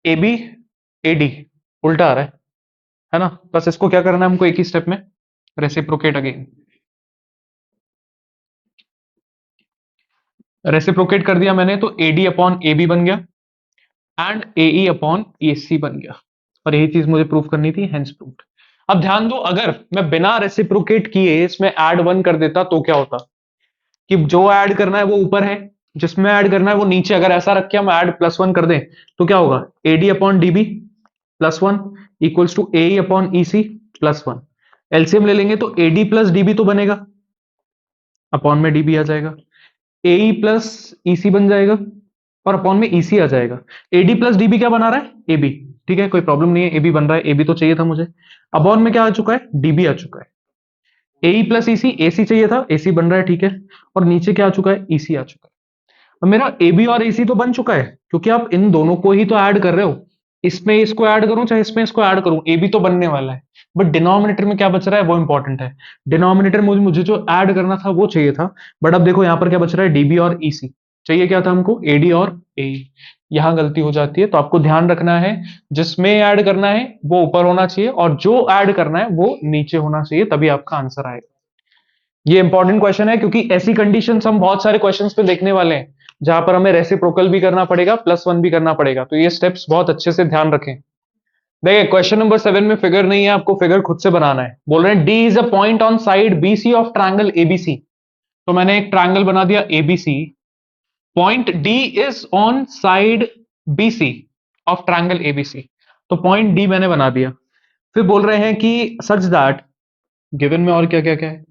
एबी एडी उल्टा आ रहा है ना। बस इसको क्या करना है हमको? एक ही स्टेप में रेसिप्रोकेट अगेन। रेसिप्रोकेट कर दिया मैंने तो एडी अपॉन एबी बन गया एंड एई अपॉन एसी बन गया। और यही चीज मुझे प्रूव करनी थी, हेंस प्रूव्ड। अब ध्यान दो, अगर मैं बिना रेसिप्रोकेट किए इसमें ऐड 1 कर देता तो क्या होता, कि जो ऐड करना है वो ऊपर है, जिसमें ऐड करना है वो नीचे। अगर ऐसा रख के हम ऐड +1 कर दें तो क्या होगा, AD upon DB +1 equals to AE upon EC +1। LCM ले लेंगे तो AD प्लस DB तो बनेगा, अपॉन में DB आ जाएगा, AE प्लस EC बन जाएगा और अपॉन में EC आ जाएगा। AD प्लस DB क्या बना रहा है, AB। ठीक है, कोई प्रॉब्लम नहीं है, AB बन रहा है, AB तो चाहिए था मुझे। अपॉन में क्या आ चुका है, DB आ चुका है। AE प्लस EC, AC चाहिए था, AC बन रहा है, ठीक है। और नीचे क्या आ चुका है, EC आ चुका है। अब मेरा AB और AC तो बन चुका है, क्योंकि आप इन दोनों को ही तो ऐड कर रहे हो। इसमें इसको ऐड करूं चाहे इसमें इसको ऐड करूं, AB तो बनने वाला है। बट डिनोमिनेटर में क्या बच रहा है वो इंपॉर्टेंट है। डिनोमिनेटर मुझे जो ऐड करना था वो चाहिए था, बट अब देखो यहां पर क्या बच रहा है, DB और EC। चाहिए क्या था हमको, AD और AE। यहां गलती हो जाती है, तो आपको ध्यान रखना है जिसमें ऐड करना है वो ऊपर होना चाहिए और जो ऐड करना है वो नीचे होना चाहिए, तभी आपका आंसर आएगा। ये इंपॉर्टेंट क्वेश्चन है, क्योंकि ऐसी कंडीशंस हम बहुत सारे क्वेश्चंस पे देखने वाले हैं जहां पर हमें रेसिप्रोकल भी करना पड़ेगा, +1 भी करना पड़ेगा। तो ये स्टेप्स बहुत अच्छे से ध्यान रखें। देखिए क्वेश्चन नंबर 7 में फिगर नहीं है, आपको फिगर खुद से बनाना है। बोल रहे हैं D is a point on side BC of triangle ABC। तो मैंने एक ट्रायंगल बना दिया ABC, point D is on side BC of triangle ABC। तो पॉइंट D मैंने बना दिया। फिर बोल रहे हैं कि सच दैट, गिवन में और क्या क्या क्या है,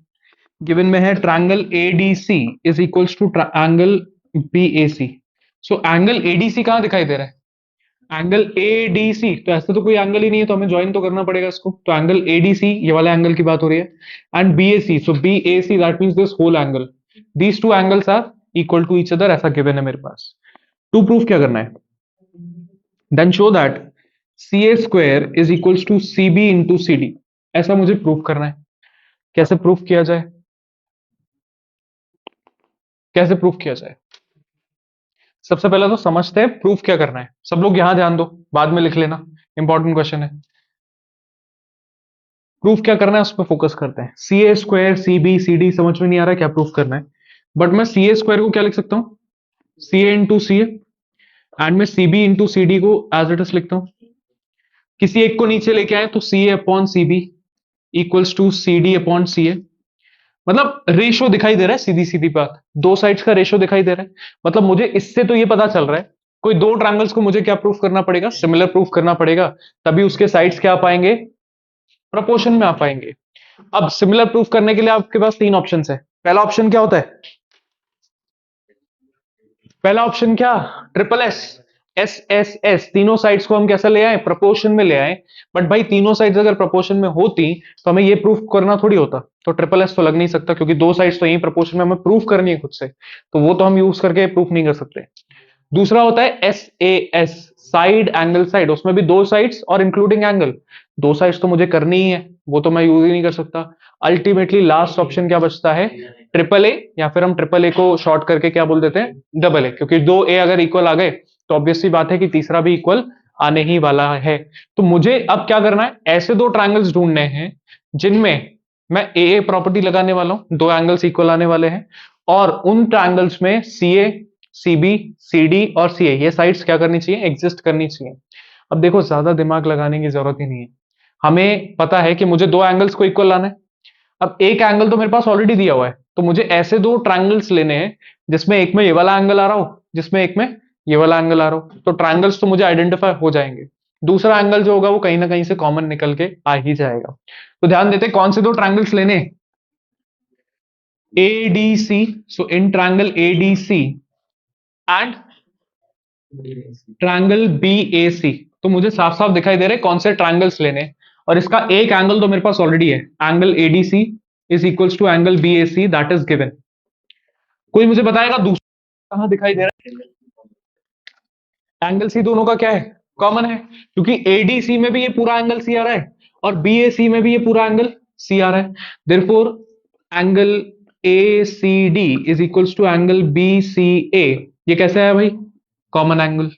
गिवन में है triangle ADC is equals to angle BAC। So angle ADC कहां दिखाई दे रहा है, एंगल ADC। तो ऐसा तो कोई एंगल ही नहीं है, तो हमें ज्वाइन तो करना पड़ेगा इसको। तो एंगल ADC, ये वाला एंगल की बात हो रही है, and BAC। So BAC that means this whole angle, these two angles are equal to each other, ऐसा गिवन है मेरे पास। टू प्रूफ क्या करना है, then show that CA square is equals to CB into CD। ऐसा मुझे proof करना है। कैसे प्रूफ किया जाए, कैसे प्रूफ किया जाए, सबसे पहले तो समझते हैं प्रूफ क्या करना है। सब लोग यहां ध्यान दो, बाद में लिख लेना, इंपॉर्टेंट क्वेश्चन है। प्रूफ क्या करना है उस पर फोकस करते हैं। CA स्क्वायर CB CD समझ में नहीं आ रहा है क्या प्रूफ करना है, बट मैं CA स्क्वायर को क्या लिख सकता हूं, CA इंटू CA, एंड मैं CB इंटू CD को एज इट इज लिखता हूं। किसी एक को नीचे लेके आए तो CA upon CB equals to CD upon CA। मतलब रेशो दिखाई दे रहा है, सीधी सीधी बात, दो साइड्स का रेशो दिखाई दे रहा है। मतलब मुझे इससे तो ये पता चल रहा है, कोई दो ट्रायंगल्स को मुझे क्या प्रूफ करना पड़ेगा, सिमिलर प्रूफ करना पड़ेगा, तभी उसके साइड्स क्या आ पाएंगे, प्रोपोर्शन में आ पाएंगे। अब सिमिलर प्रूफ करने के लिए आपके पास तीन ऑप्शन है। पहला ऑप्शन क्या होता है, पहला ऑप्शन क्या, SSS। तीनों साइड्स को हम कैसा ले आए, प्रोपोर्शन में ले आए। बट भाई तीनों साइड्स अगर प्रोपोर्शन में होती तो हमें ये प्रूफ करना थोड़ी होता, तो SSS तो लग नहीं सकता, क्योंकि दो साइड्स तो यही प्रोपोर्शन में हमें प्रूफ करनी है खुद से, तो वो तो हम यूज करके प्रूफ नहीं कर सकते। दूसरा होता है SAS, साइड एंगल साइड। उसमें भी दो साइड्स और इंक्लूडिंग एंगल, दो साइड्स तो मुझे करनी ही है, वो तो मैं यूज ही नहीं कर सकता। अल्टीमेटली लास्ट ऑप्शन क्या बचता है, AA, या फिर हम AA को शॉर्ट करके क्या बोल देते हैं, AA, क्योंकि दो A अगर इक्वल आ गए तो ऑब्वियसली बात है कि तीसरा भी इक्वल आने ही वाला है। तो मुझे अब क्या करना है, ऐसे दो ट्रायंगल्स ढूंढने हैं जिनमें मैं AA प्रॉपर्टी लगाने वाला हूं, दो एंगल्स इक्वल आने वाले हैं, और उन ट्रायंगल्स में CA CB CD और CA ये साइड्स क्या करनी चाहिए, एग्जिस्ट करनी चाहिए। अब देखो ज्यादा दिमाग लगाने की जरूरत ही नहीं है, हमें पता है कि मुझे दो एंगल्स को इक्वल लाना है। अब एक एंगल तो मेरे पास ऑलरेडी दिया हुआ है, तो मुझे ऐसे दो ट्रायंगल्स लेने हैं जिसमें एक में ये वाला एंगल आ रहा हो, जिसमें एक में ये वाला एंगल आ रहा हो। तो ट्रायंगल्स तो मुझे आइडेंटिफाई हो जाएंगे, दूसरा एंगल जो होगा वो कहीं ना कहीं से कॉमन निकल के आ ही जाएगा। तो ध्यान देते कौन से दो ट्रायंगल्स लेने, ADC। So in triangle ADC and triangle BAC, तो मुझे साफ साफ दिखाई दे रहे कौन से ट्रायंगल्स लेने, और इसका एक एंगल तो मेरे पास ऑलरेडी है, angle ADC is equals to angle BAC, that is given. कोई मुझे बताएगा दूसरा कहां दिखाई दे रहा है, एंगल C दोनों का क्या है, कॉमन है, क्योंकि ADC में भी ये पूरा एंगल C आ रहा है और BAC में भी ये पूरा एंगल C आ रहा है। Therefore angle ACD is equals to angle BCA। ये कैसे है भाई, कॉमन एंगल।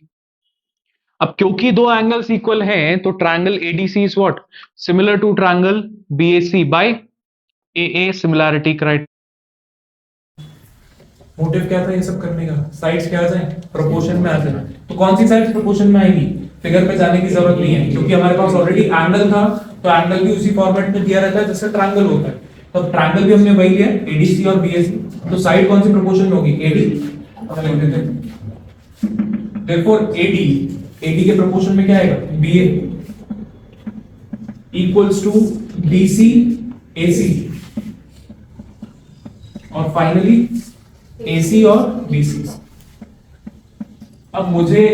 अब क्योंकि दो एंगल्स इक्वल हैं तो triangle ADC is what, similar to triangle BAC by AA similarity criteria. Motive क्या था ये सब करने का? साइड्स क्या आ जाए, प्रोपोर्शन में आ जाए। तो कौन सी साइड प्रोपोर्शन में आएगी? फिगर पे जाने की जरूरत नहीं है, क्योंकि हमारे पास ऑलरेडी एंगल था, तो एंगल भी उसी फॉर्मेट में दिया रहता है जैसे ट्रायंगल होता है। तो ट्रायंगल भी हमने वही लिया, एडीसी और बीएसी। तो साइड कौन सी प्रोपोर्शन में होगी? एडी। लिख देते हैं देयरफॉर एडी, एडी के प्रोपोर्शन में क्या आएगा? BA equals to BC AC, और फाइनली एसी और बीसी। अब मुझे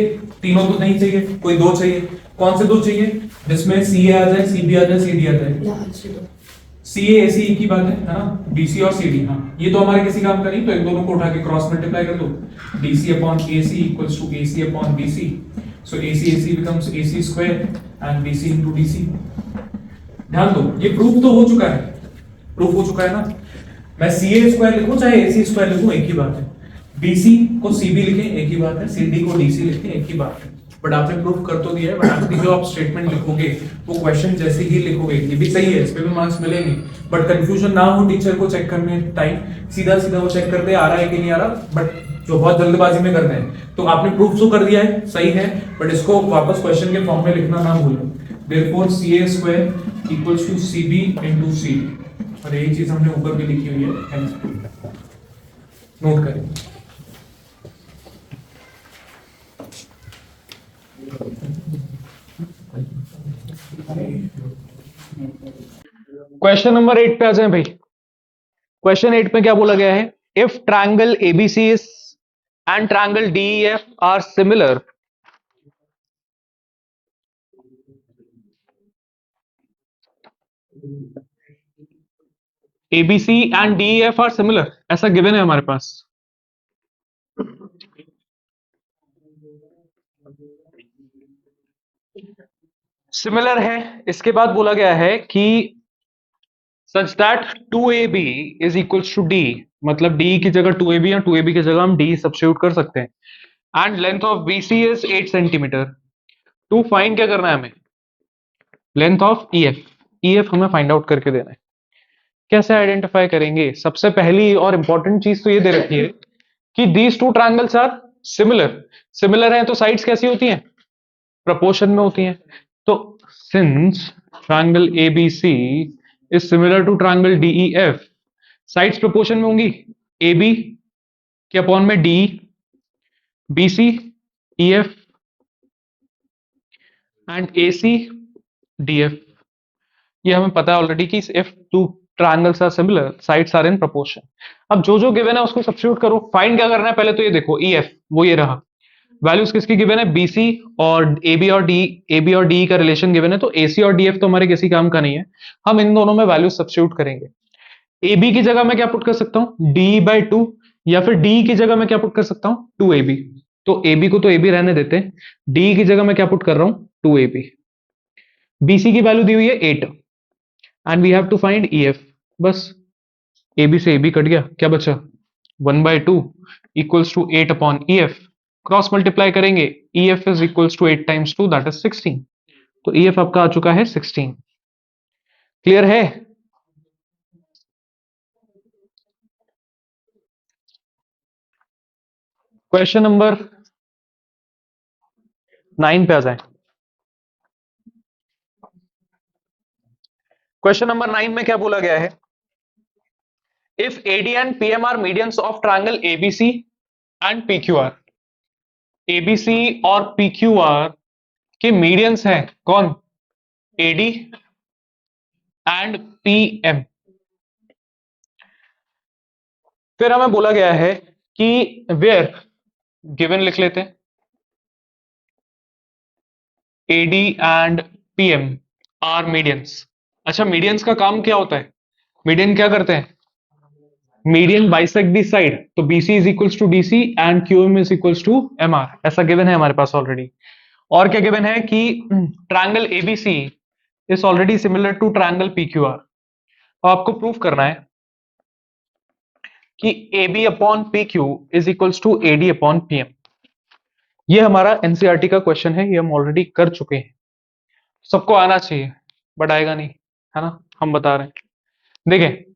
तीनों तो नहीं चाहिए, कोई दो चाहिए। कौन से दो चाहिए? जिसमें सीए आ जाए, सीबी आ जाए, सीडी आ जाए। सीए एसी एक ही बात है ना? बीसी और सीडी, हाँ ये तो हमारे किसी काम का नहीं, तो इन दोनों को उठा के क्रॉस मल्टीप्लाई कर दो। DC upon AC equals to AC upon BC, so AC AC becomes AC square and BC into DC. ध्यान दो, ये प्रूफ तो हो चुका है, प्रूफ हो चुका है ना? मैं सीए स्क्वायर लिखूं चाहे एसी स्क्वायर लिखूं, एक ही बात है। बीसी को सीबी लिखें, एक ही बात है। सीडी को डीसी लिखें, एक ही बात है। बट आपने प्रूफ कर तो दिया है, बट आपकी जो आप स्टेटमेंट लिखोगे वो क्वेश्चन जैसे ही लिखोगे, ये भी सही है, इस पे भी मार्क्स मिलेंगे। बट कंफ्यूजन ना हो टीचर को चेक करने टाइम, सीधा सीधा वो चेक करते आ रहा है कि नहीं आ रहा, बट जो बहुत जल्दबाजी में करते हैं। तो आपने प्रूफ तो कर दिया है, सही है, बट इसको वापस क्वेश्चन के फॉर्म में लिखना ना भूलें। Therefore CA square equals to CB into CD, और यही चीज हमने ऊपर भी लिखी हुई है, नोट करें। क्वेश्चन नंबर 8 पे आ जाए भाई। क्वेश्चन 8 में क्या बोला गया है? If triangle ABC and triangle DEF are similar, ABC and DEF are similar, ऐसा गिवन है हमारे पास। सिमिलर है, इसके बाद बोला गया है कि such that 2ab is equals to D, मतलब डी की जगह 2ab या 2ab की जगह हम डी सब्स्टिट्यूट कर सकते हैं। And length of BC is 8 centimetre. To find क्या करना है हमें? Length of EF. ईएफ हमें फाइंड आउट करके देना है। कैसे आइडेंटिफाई करेंगे? सबसे पहली और इंपॉर्टेंट चीज तो ये दे रखी है कि these two triangles are similar. Similar हैं तो साइड्स कैसी होती हैं? प्रपोर्शन में होती हैं। तो since triangle ABC is similar to triangle DEF, sides proportion में होंगी। AB के अपॉन में D, BC EF and AC DF। ये हमें पता है ऑलरेडी कि if two triangles are similar, sides are in proportion. अब जो जो गिवन है उसको सब्स्टिट्यूट करो। फाइंड क्या करना है? पहले तो ये देखो EF, वो ये रहा। वैल्यूज किसकी गिवन है? BC और AB और D, AB और DE का रिलेशन गिवन है, तो AC और DF तो हमारे किसी काम का नहीं है। हम इन दोनों में वैल्यूज सब्स्टिट्यूट करेंगे। AB की जगह मैं क्या पुट कर सकता हूं? DE/2, या फिर DE की जगह मैं क्या पुट कर सकता हूं? 2AB। तो AB को तो AB रहने देते हैं, DE की जगह मैं क्या पुट कर रहा हूं? 2AB। BC की वैल्यू दी हुई है 8 and we have to find EF। बस AB से AB कट गया, क्या बचा? 1/2 equals to 8 upon EF। Cross multiply करेंगे, EF is equals to 8 times 2, that is 16। तो EF आपका आ चुका है 16। क्लियर है? क्वेश्चन नंबर 9 पे आ जाए। क्वेश्चन नंबर 9 में क्या बोला गया है? If AD and PM are medians of triangle ABC and PQR, ABC और PQR के मीडियंस हैं कौन? AD and PM। फिर हमें बोला गया है कि वेयर, गिवन लिख लेते हैं, AD and PM are medians. अच्छा, मीडियंस का काम क्या होता है? मीडियन क्या करते हैं? मीडियन बाइसेक्ट दी साइड, तो BC is equals to DC and QM is equals to MR, ऐसा गिवन है हमारे पास ऑलरेडी। और क्या गिवन है कि triangle ABC is already similar to triangle PQR। तो आपको प्रूफ करना है कि AB upon PQ is equals to AD upon PM। ये हमारा NCERT का क्वेश्चन है, ये हम ऑलरेडी कर चुके हैं। सबको आना चाहिए, बट आएगा नहीं, है ना? हम बता रहे हैं। देखें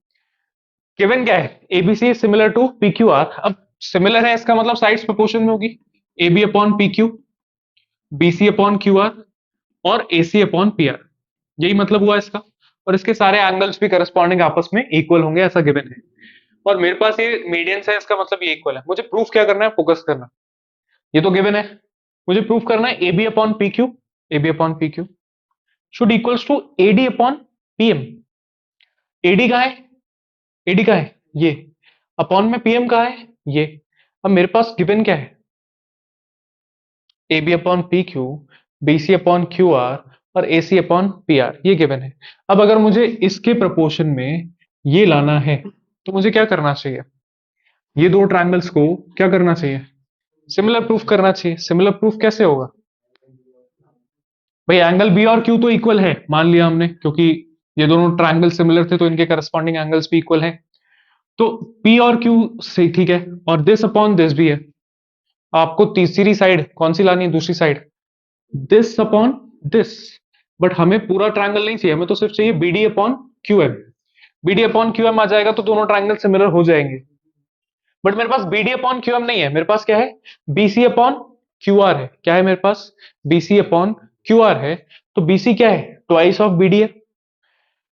गिवन क्या है? ABC is similar to PQR। अब सिमिलर है इसका मतलब साइड्स प्रोपोर्शन में होगी, A B upon P Q, B C upon Q R और A C upon P R, यही मतलब हुआ इसका। और इसके सारे एंगल्स भी करस्पॉन्डिंग आपस में इक्वल होंगे, ऐसा गिवन है। और मेरे पास ये मीडियंस है, इसका मतलब ये इक्वल है। मुझे प्रूफ क्या करना है, फोकस करना, ये तो गिवन है। मुझे प्रूफ करना है A B upon P Q, A B upon P Q should equals to A D upon P M. AD कहाँ है, एडी कहाँ है, ये अपॉन में पीएम कहाँ है, ये। अब मेरे पास गिवन क्या है, A B upon P Q, B C upon Q R और A C upon P R, ये गिवन है। अब अगर मुझे इसके प्रोपोर्शन में ये लाना है तो मुझे क्या करना चाहिए, ये दो ट्रायंगल्स को क्या करना चाहिए, सिमिलर प्रूफ करना चाहिए। सिमिलर प्रूफ कैसे होगा भाई, एंगल बी और क्यू तो इक्वल है मान लिया हमने, क्योंकि ये दोनों ट्रायंगल सिमिलर थे तो इनके करस्पॉन्डिंग एंगल्स भी इक्वल है। तो पी और क्यू से ठीक है, और दिस अपॉन दिस भी है। आपको तीसरी साइड कौन सी लानी है, दूसरी side, this upon this. But हमें पूरा ट्रायंगल नहीं चाहिए, हमें तो सिर्फ चाहिए B D upon Q M. B D upon Q M आ जाएगा तो दोनों ट्रायंगल सिमिलर हो जाएंगे। बट मेरे पास B D upon Q M नहीं है, मेरे पास क्या है, B C upon Q R है। क्या है मेरे पास, B C upon Q R है। तो बी सी क्या है, ट्वाइस ऑफ बी डी है।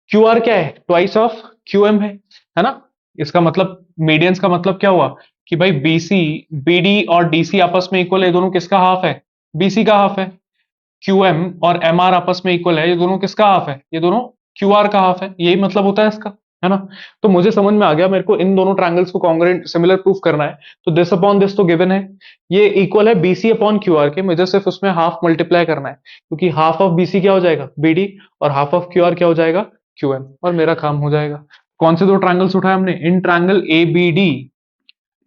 क्यू आर क्या है, ट्वाइस ऑफ क्यू एम है ना। इसका मतलब मीडियंस का मतलब क्या हुआ कि भाई बीसी, बीडी और डीसी आपस में इक्वल है, दोनों किसका हाफ है, बीसी का हाफ है। क्यू एम और एम आर आपस में इक्वल है, ये दोनों किसका हाफ है, ये दोनों क्यू आर का हाफ है। यही मतलब होता है इसका, है ना। तो मुझे समझ में आ गया, मेरे को इन दोनों ट्रायंगल्स को कॉन्ग्रुएंट सिमिलर प्रूफ करना है। तो दिस अपॉन दिस तो गिवन है, ये इक्वल है बीसी अपॉन क्यू आर के। मुझे सिर्फ उसमें हाफ मल्टीप्लाई करना है, क्योंकि हाफ ऑफ बीसी क्या हो जाएगा, बीडी, और हाफ ऑफ क्यू आर क्या हो जाएगा, क्यू एम, और मेरा काम हो जाएगा। कौन से दो ट्रायंगल्स उठाए हमने, in triangle A B D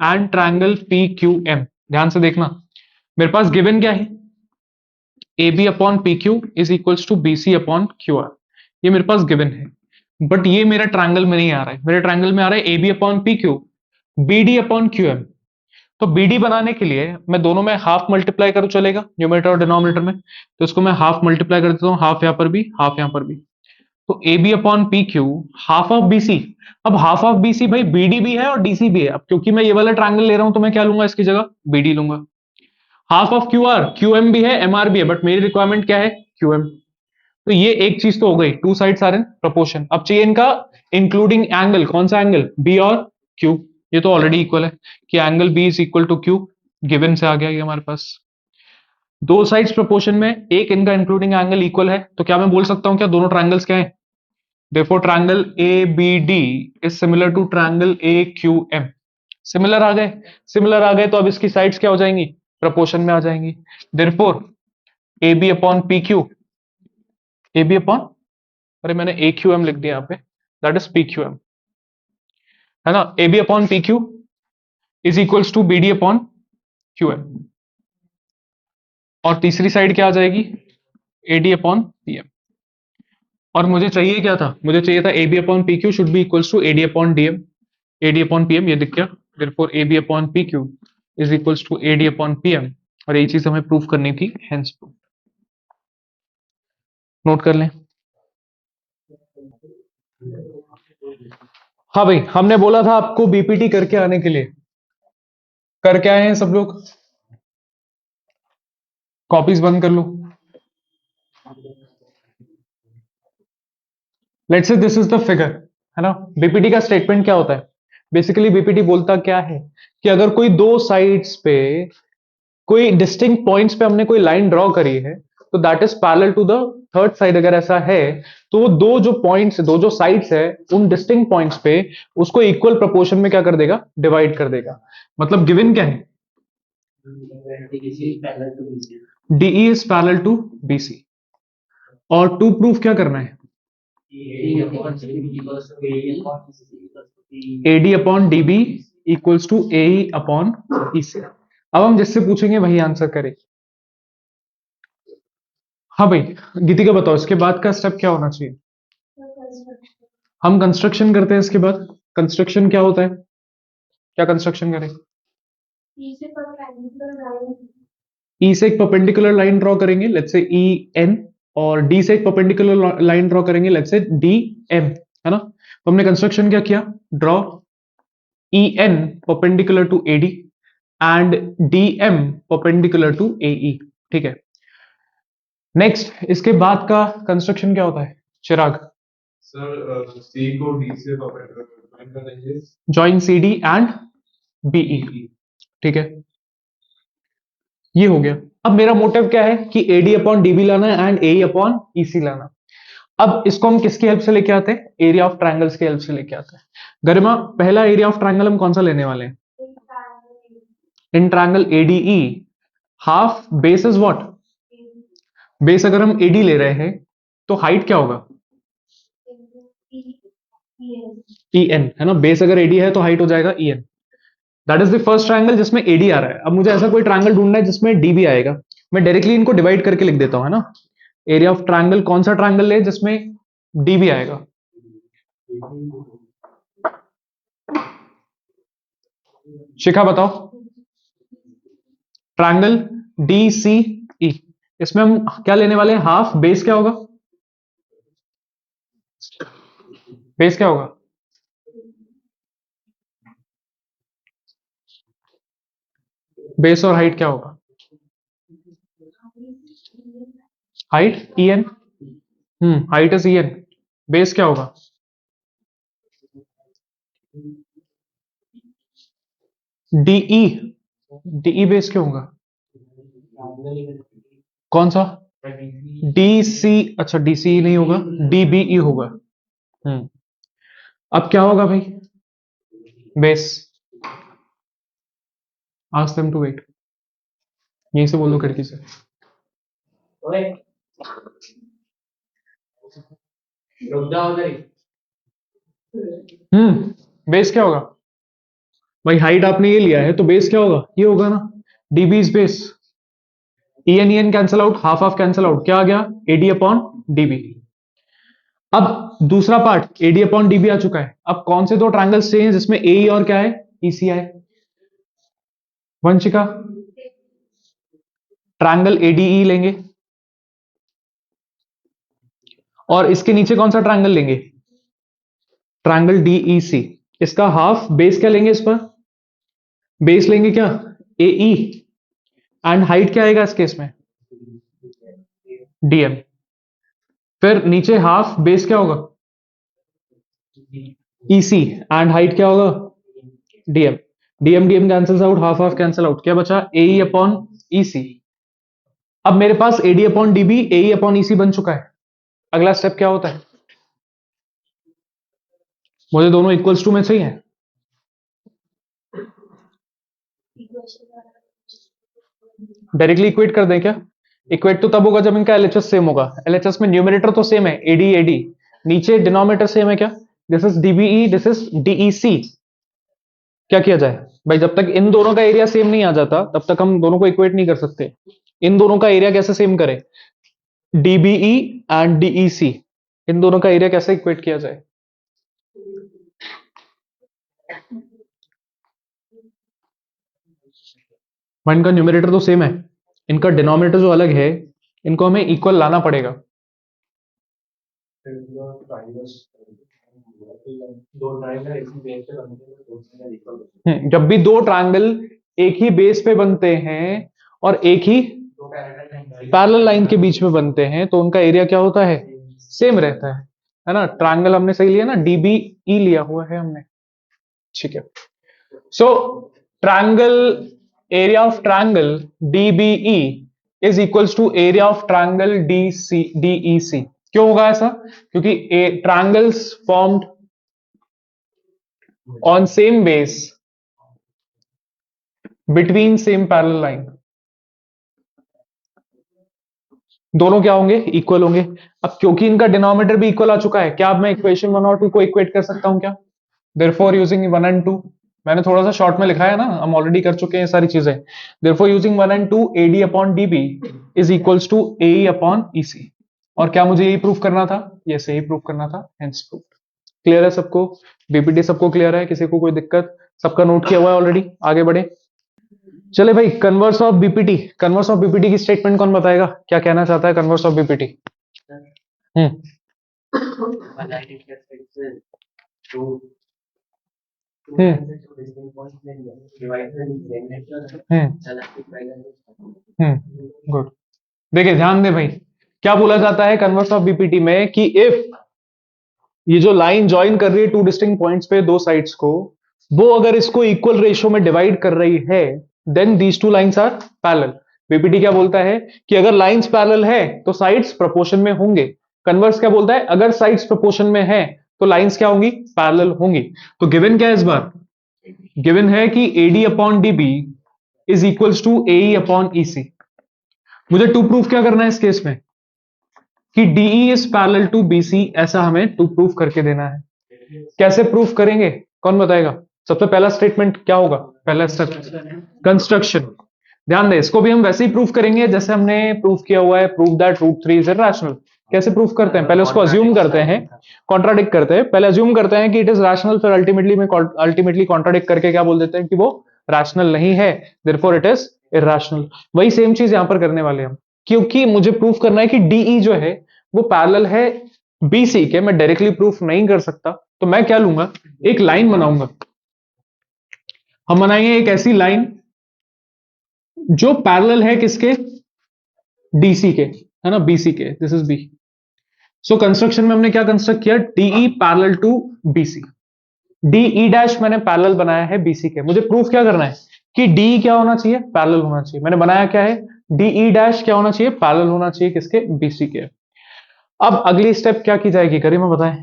and triangle P Q M. ध्यान से देखना, मेरे पास गिवन क्या है, A B upon P Q is equals to B C upon Q R, ये मेरे पास गिवन है। बट ये मेरा ट्रायंगल में नहीं आ रहा है, मेरे ट्रायंगल में आ रहा है A B upon P Q, B D upon Q M. तो बी डी बनाने के लिए मैं दोनों में हाफ मल्टीप्लाई करूं, चलेगा, न्यूमरेटर और डिनोमिनेटर में। तो इसको मैं हाफ मल्टीप्लाई कर देता हूं, हाफ यहां पर भी, हाफ यहां पर भी। तो A B upon P Q half of B C. अब हाफ ऑफ बी सी भाई बी डी भी है और डी सी भी है। अब क्योंकि मैं ये वाला ट्रायंगल ले रहा हूं तो मैं क्या लूंगा इसकी जगह, बी डी लूंगा। Half of Q R, Q M भी है, एम आर भी है, बट मेरी रिक्वायरमेंट क्या है, क्यू एम। तो ये एक चीज तो हो गई, two sides are in proportion. अब चाहिए इनका इंक्लूडिंग एंगल, कौन सा एंगल, बी और क्यू। ये तो ऑलरेडी इक्वल है कि angle B is equal to Q, given से आ गया ये हमारे पास। दो साइड्स प्रोपोर्शन में एक इनका इंक्लूडिंग एंगल इक्वल है, तो क्या मैं बोल सकता हूं क्या दोनों ट्रायंगल्स क्या है, therefore triangle ABD is similar to triangle AQM। Similar आ गए, सिमिलर आ गए तो अब इसकी साइड्स क्या हो जाएंगी, प्रोपोर्शन में आ जाएंगी। therefore AB upon PQ, AB upon, अरे मैंने AQM लिख दिया यहाँ पे, दैट इज PQM, है ना। AB upon PQ is equals to BD upon QM। और तीसरी साइड क्या आ जाएगी, AD अपॉन PM। और मुझे चाहिए क्या था, मुझे चाहिए था A B upon P Q should be equals to A D upon D M, A D upon P M, ये दिख गया। Therefore A B upon P Q is equals to A D upon P M, और यही चीज हमें proof करनी थी, hence proof. Note कर लें। हाँ भाई, हमने बोला था आपको बीपीटी करके आने के लिए, करके आए हैं सब लोग, कॉपीज बंद कर लो। Let's say this is the figure, है ना। बीपीटी का स्टेटमेंट क्या होता है, बेसिकली बीपीटी बोलता क्या है कि अगर कोई दो साइड्स पे, कोई डिस्टिंक्ट पॉइंट्स पे हमने कोई लाइन ड्रॉ करी है, तो that is parallel to the third side. अगर ऐसा है तो वो दो जो पॉइंट्स, दो जो साइड्स है, उन डिस्टिंक्ट पॉइंट्स पे उसको इक्वल प्रोपोर्शन में क्या कर देगा, डिवाइड कर देगा। मतलब गिवन क्या है, DE is parallel to BC. और टू प्रूफ क्या करना है, AD upon DB equals to A upon EC. अब हम जिससे पूछेंगे वही आंसर करे। हाँ भाई, गीतिका बताओ इसके बाद का स्टेप क्या होना चाहिए। हम कंस्ट्रक्शन करते हैं, इसके बाद कंस्ट्रक्शन क्या होता है, क्या कंस्ट्रक्शन करें, ई से एक परपेंडिकुलर लाइन ड्रॉ करेंगे, लेट्स से ई एन, और डी से एक परपेंडिकुलर लाइन ड्रॉ करेंगे, लेट्स से डी एम, है ना। तो हमने कंस्ट्रक्शन क्या किया, draw EN perpendicular to AD and DM perpendicular to AE। ठीक है, नेक्स्ट इसके बाद का कंस्ट्रक्शन क्या होता है चिराग? सर सी को डी से ज्वाइन कर देंगे। Join CD and BE। ठीक है, ये हो गया। अब मेरा मोटिव क्या है कि AD अपॉन DB लाना है एंड AE अपॉन EC लाना। अब इसको हम किसकी हेल्प से लेके आते हैं? एरिया ऑफ ट्रायंगल्स की हेल्प से लेके आते हैं। गरिमा, पहला एरिया ऑफ ट्रायंगल हम कौन सा लेने वाले हैं? In triangle ADE half base is what? Base अगर हम AD ले रहे हैं तो हाइट क्या होगा? EN है ना, बेस अगर AD है तो हाइट हो जाएगा EN। That is the first triangle जिसमें AD आ रहा है। अब मुझे ऐसा कोई ट्रायंगल ढूंढना है जिसमें DB आएगा। मैं डायरेक्टली इनको डिवाइड करके लिख देता हूं, है ना। एरिया ऑफ ट्रायंगल कौन सा ट्रायंगल ले जिसमें DB आएगा? शिखा बताओ। ट्रायंगल DCE, इसमें हम क्या लेने वाले हैं? हाफ बेस क्या होगा? बेस क्या होगा? बेस और हाइट क्या होगा? Height EN। Height is EN। Base क्या होगा? DE। DE बेस क्या होगा? कौन सा? DC। अच्छा, DCE नहीं होगा, DBE होगा। अब क्या होगा भाई? Base. Ask them to wait. यहीं से बोल दो खिड़की से। रुक जाओ उधर ही। बेस क्या होगा भाई? हाइट आपने ये लिया है तो बेस क्या होगा? ये होगा ना, DB is base. EN cancel out, half half cancel out, क्या आ गया? AD upon DB। अब दूसरा पार्ट AD अपॉन DB आ चुका है। अब कौन से दो ट्रायंगल्स चाहिए जिसमें AE और क्या है? EC आए? वंशिका, ट्रायंगल ADE लेंगे और इसके नीचे कौन सा ट्रायंगल लेंगे? Triangle DEC। इसका हाफ बेस क्या लेंगे? इस पर बेस लेंगे क्या? AE एंड हाइट क्या आएगा इस केस में? DM। फिर नीचे हाफ बेस क्या होगा? EC एंड हाइट क्या होगा? DM। DM cancels out, half half cancel out, क्या बचा? AE upon EC। अब मेरे पास AD upon DB AE upon EC बन चुका है। अगला स्टेप क्या होता है? मुझे दोनों इक्वल्स टू में चाहिए। डायरेक्टली इक्वेट कर दें क्या? इक्वेट तो तब होगा जब इनका LHS सेम होगा। LHS में न्यूमरेटर तो सेम है AD AD, नीचे डिनोमिनेटर सेम है क्या? This is DBE, this is DEC। क्या किया जाए भाई? जब तक इन दोनों का एरिया सेम नहीं आ जाता तब तक हम दोनों को इक्वेट नहीं कर सकते। इन दोनों का एरिया कैसे सेम करें? DBE एंड DEC, इन दोनों का एरिया कैसे इक्वेट किया जाए? इनका न्यूमरेटर तो सेम है, इनका डिनोमिनेटर जो अलग है, इनको हमें इक्वल लाना पड़ेगा। दो ट्रायंगल एक ही बेस पे बनते हैं, दो ट्रायंगल इक्वल। जब भी दो ट्रायंगल एक ही बेस पे बनते हैं और एक ही पैरेलल लाइन के बीच में बनते हैं तो उनका एरिया क्या होता है? सेम रहता है ना। ट्रायंगल हमने सही लिया ना, DBE लिया हुआ है हमने। ठीक है, so triangle, area of triangle DBE is equals to area of triangle DEC। क्यों होगा ऐसा? क्योंकि triangles formed on same base between same parallel line, दोनों क्या होंगे? इक्वल होंगे। अब क्योंकि इनका डिनोमिनेटर भी इक्वल आ चुका है, क्या अब मैं इक्वेशन 1 और 2 को इक्वेट कर सकता हूं क्या? देयरफॉर यूजिंग 1 एंड 2, मैंने थोड़ा सा शॉर्ट में लिखा है ना, हम ऑलरेडी कर चुके हैं सारी चीजें। Therefore using 1 and 2 AD upon DB is equals to AE upon EC। और क्या मुझे यही प्रूफ करना था? यस, यही प्रूफ करना था, हेंस प्रूफ। क्लियर है सबको? BPT सबको क्लियर है? किसी को कोई दिक्कत? सबका नोट किया हुआ है ऑलरेडी? आगे बढ़े। चले भाई, converse of BPT। Converse of BPT की स्टेटमेंट कौन बताएगा? क्या कहना चाहता है converse of BPT? Hmm good. देखिए ध्यान दे भाई, क्या बोला जाता है कन्वर्स ऑफ बीपीटी में कि इफ ये जो लाइन ज्वाइन कर रही है टू डिस्टिंक्ट पॉइंट्स पे दो साइड्स को, वो अगर इसको इक्वल रेशियो में डिवाइड कर रही है, then these two lines are parallel. BPT क्या बोलता है कि अगर लाइंस पैरेलल है तो साइड्स प्रोपोर्शन में होंगे। कन्वर्स क्या बोलता है, अगर साइड्स प्रोपोर्शन में है तो लाइंस क्या होंगी, पैरेलल होंगी। तो गिवन क्या है इस बार, गिवन है कि AD upon DB is equals to AE upon EC। मुझे टू प्रूफ क्या करना है इस केस में कि DE is parallel to BC, ऐसा हमें टू प्रूफ करके देना है। कैसे प्रूफ करेंगे, कौन बताएगा? सबसे पहला स्टेटमेंट क्या होगा, पहला स्टेप कंस्ट्रक्शन। ध्यान दे, इसको भी हम वैसे ही प्रूफ करेंगे जैसे हमने प्रूफ किया हुआ है, proof that root 3 is irrational. कैसे प्रूफ करते हैं, पहले उसको अज्यूम करते हैं, कॉन्ट्राडिक्ट करते हैं, पहले अज्यूम करते हैं कि इट इज रैशनल, फिर अल्टीमेटली कॉन्ट्राडिक्ट करके क्या बोल देते हैं कि वो रैशनल नहीं है, देयरफॉर इट इज इरैशनल। वही सेम चीज यहां पर करने वाले हम, क्योंकि मुझे प्रूफ करना है कि DE जो है वो पैरेलल है BC के। मैं डायरेक्टली प्रूफ नहीं कर सकता, तो मैं क्या लूंगा, एक लाइन बनाऊंगा। हम बनाएंगे एक ऐसी लाइन जो पैरेलल है किसके, DC के, है ना, BC के, this is B। So construction में हमने क्या कंस्ट्रक्ट किया, DE parallel to BC। DE dash मैंने पैरेलल बनाया है BC के। मुझे प्रूफ क्या करना है कि DE क्या होना चाहिए, पैरेलल होना चाहिए। मैंने बनाया क्या है, DE डैश क्या होना चाहिए, पैरेलल होना चाहिए किसके, BC के। अब अगली स्टेप क्या की जाएगी, करीमा बताएं।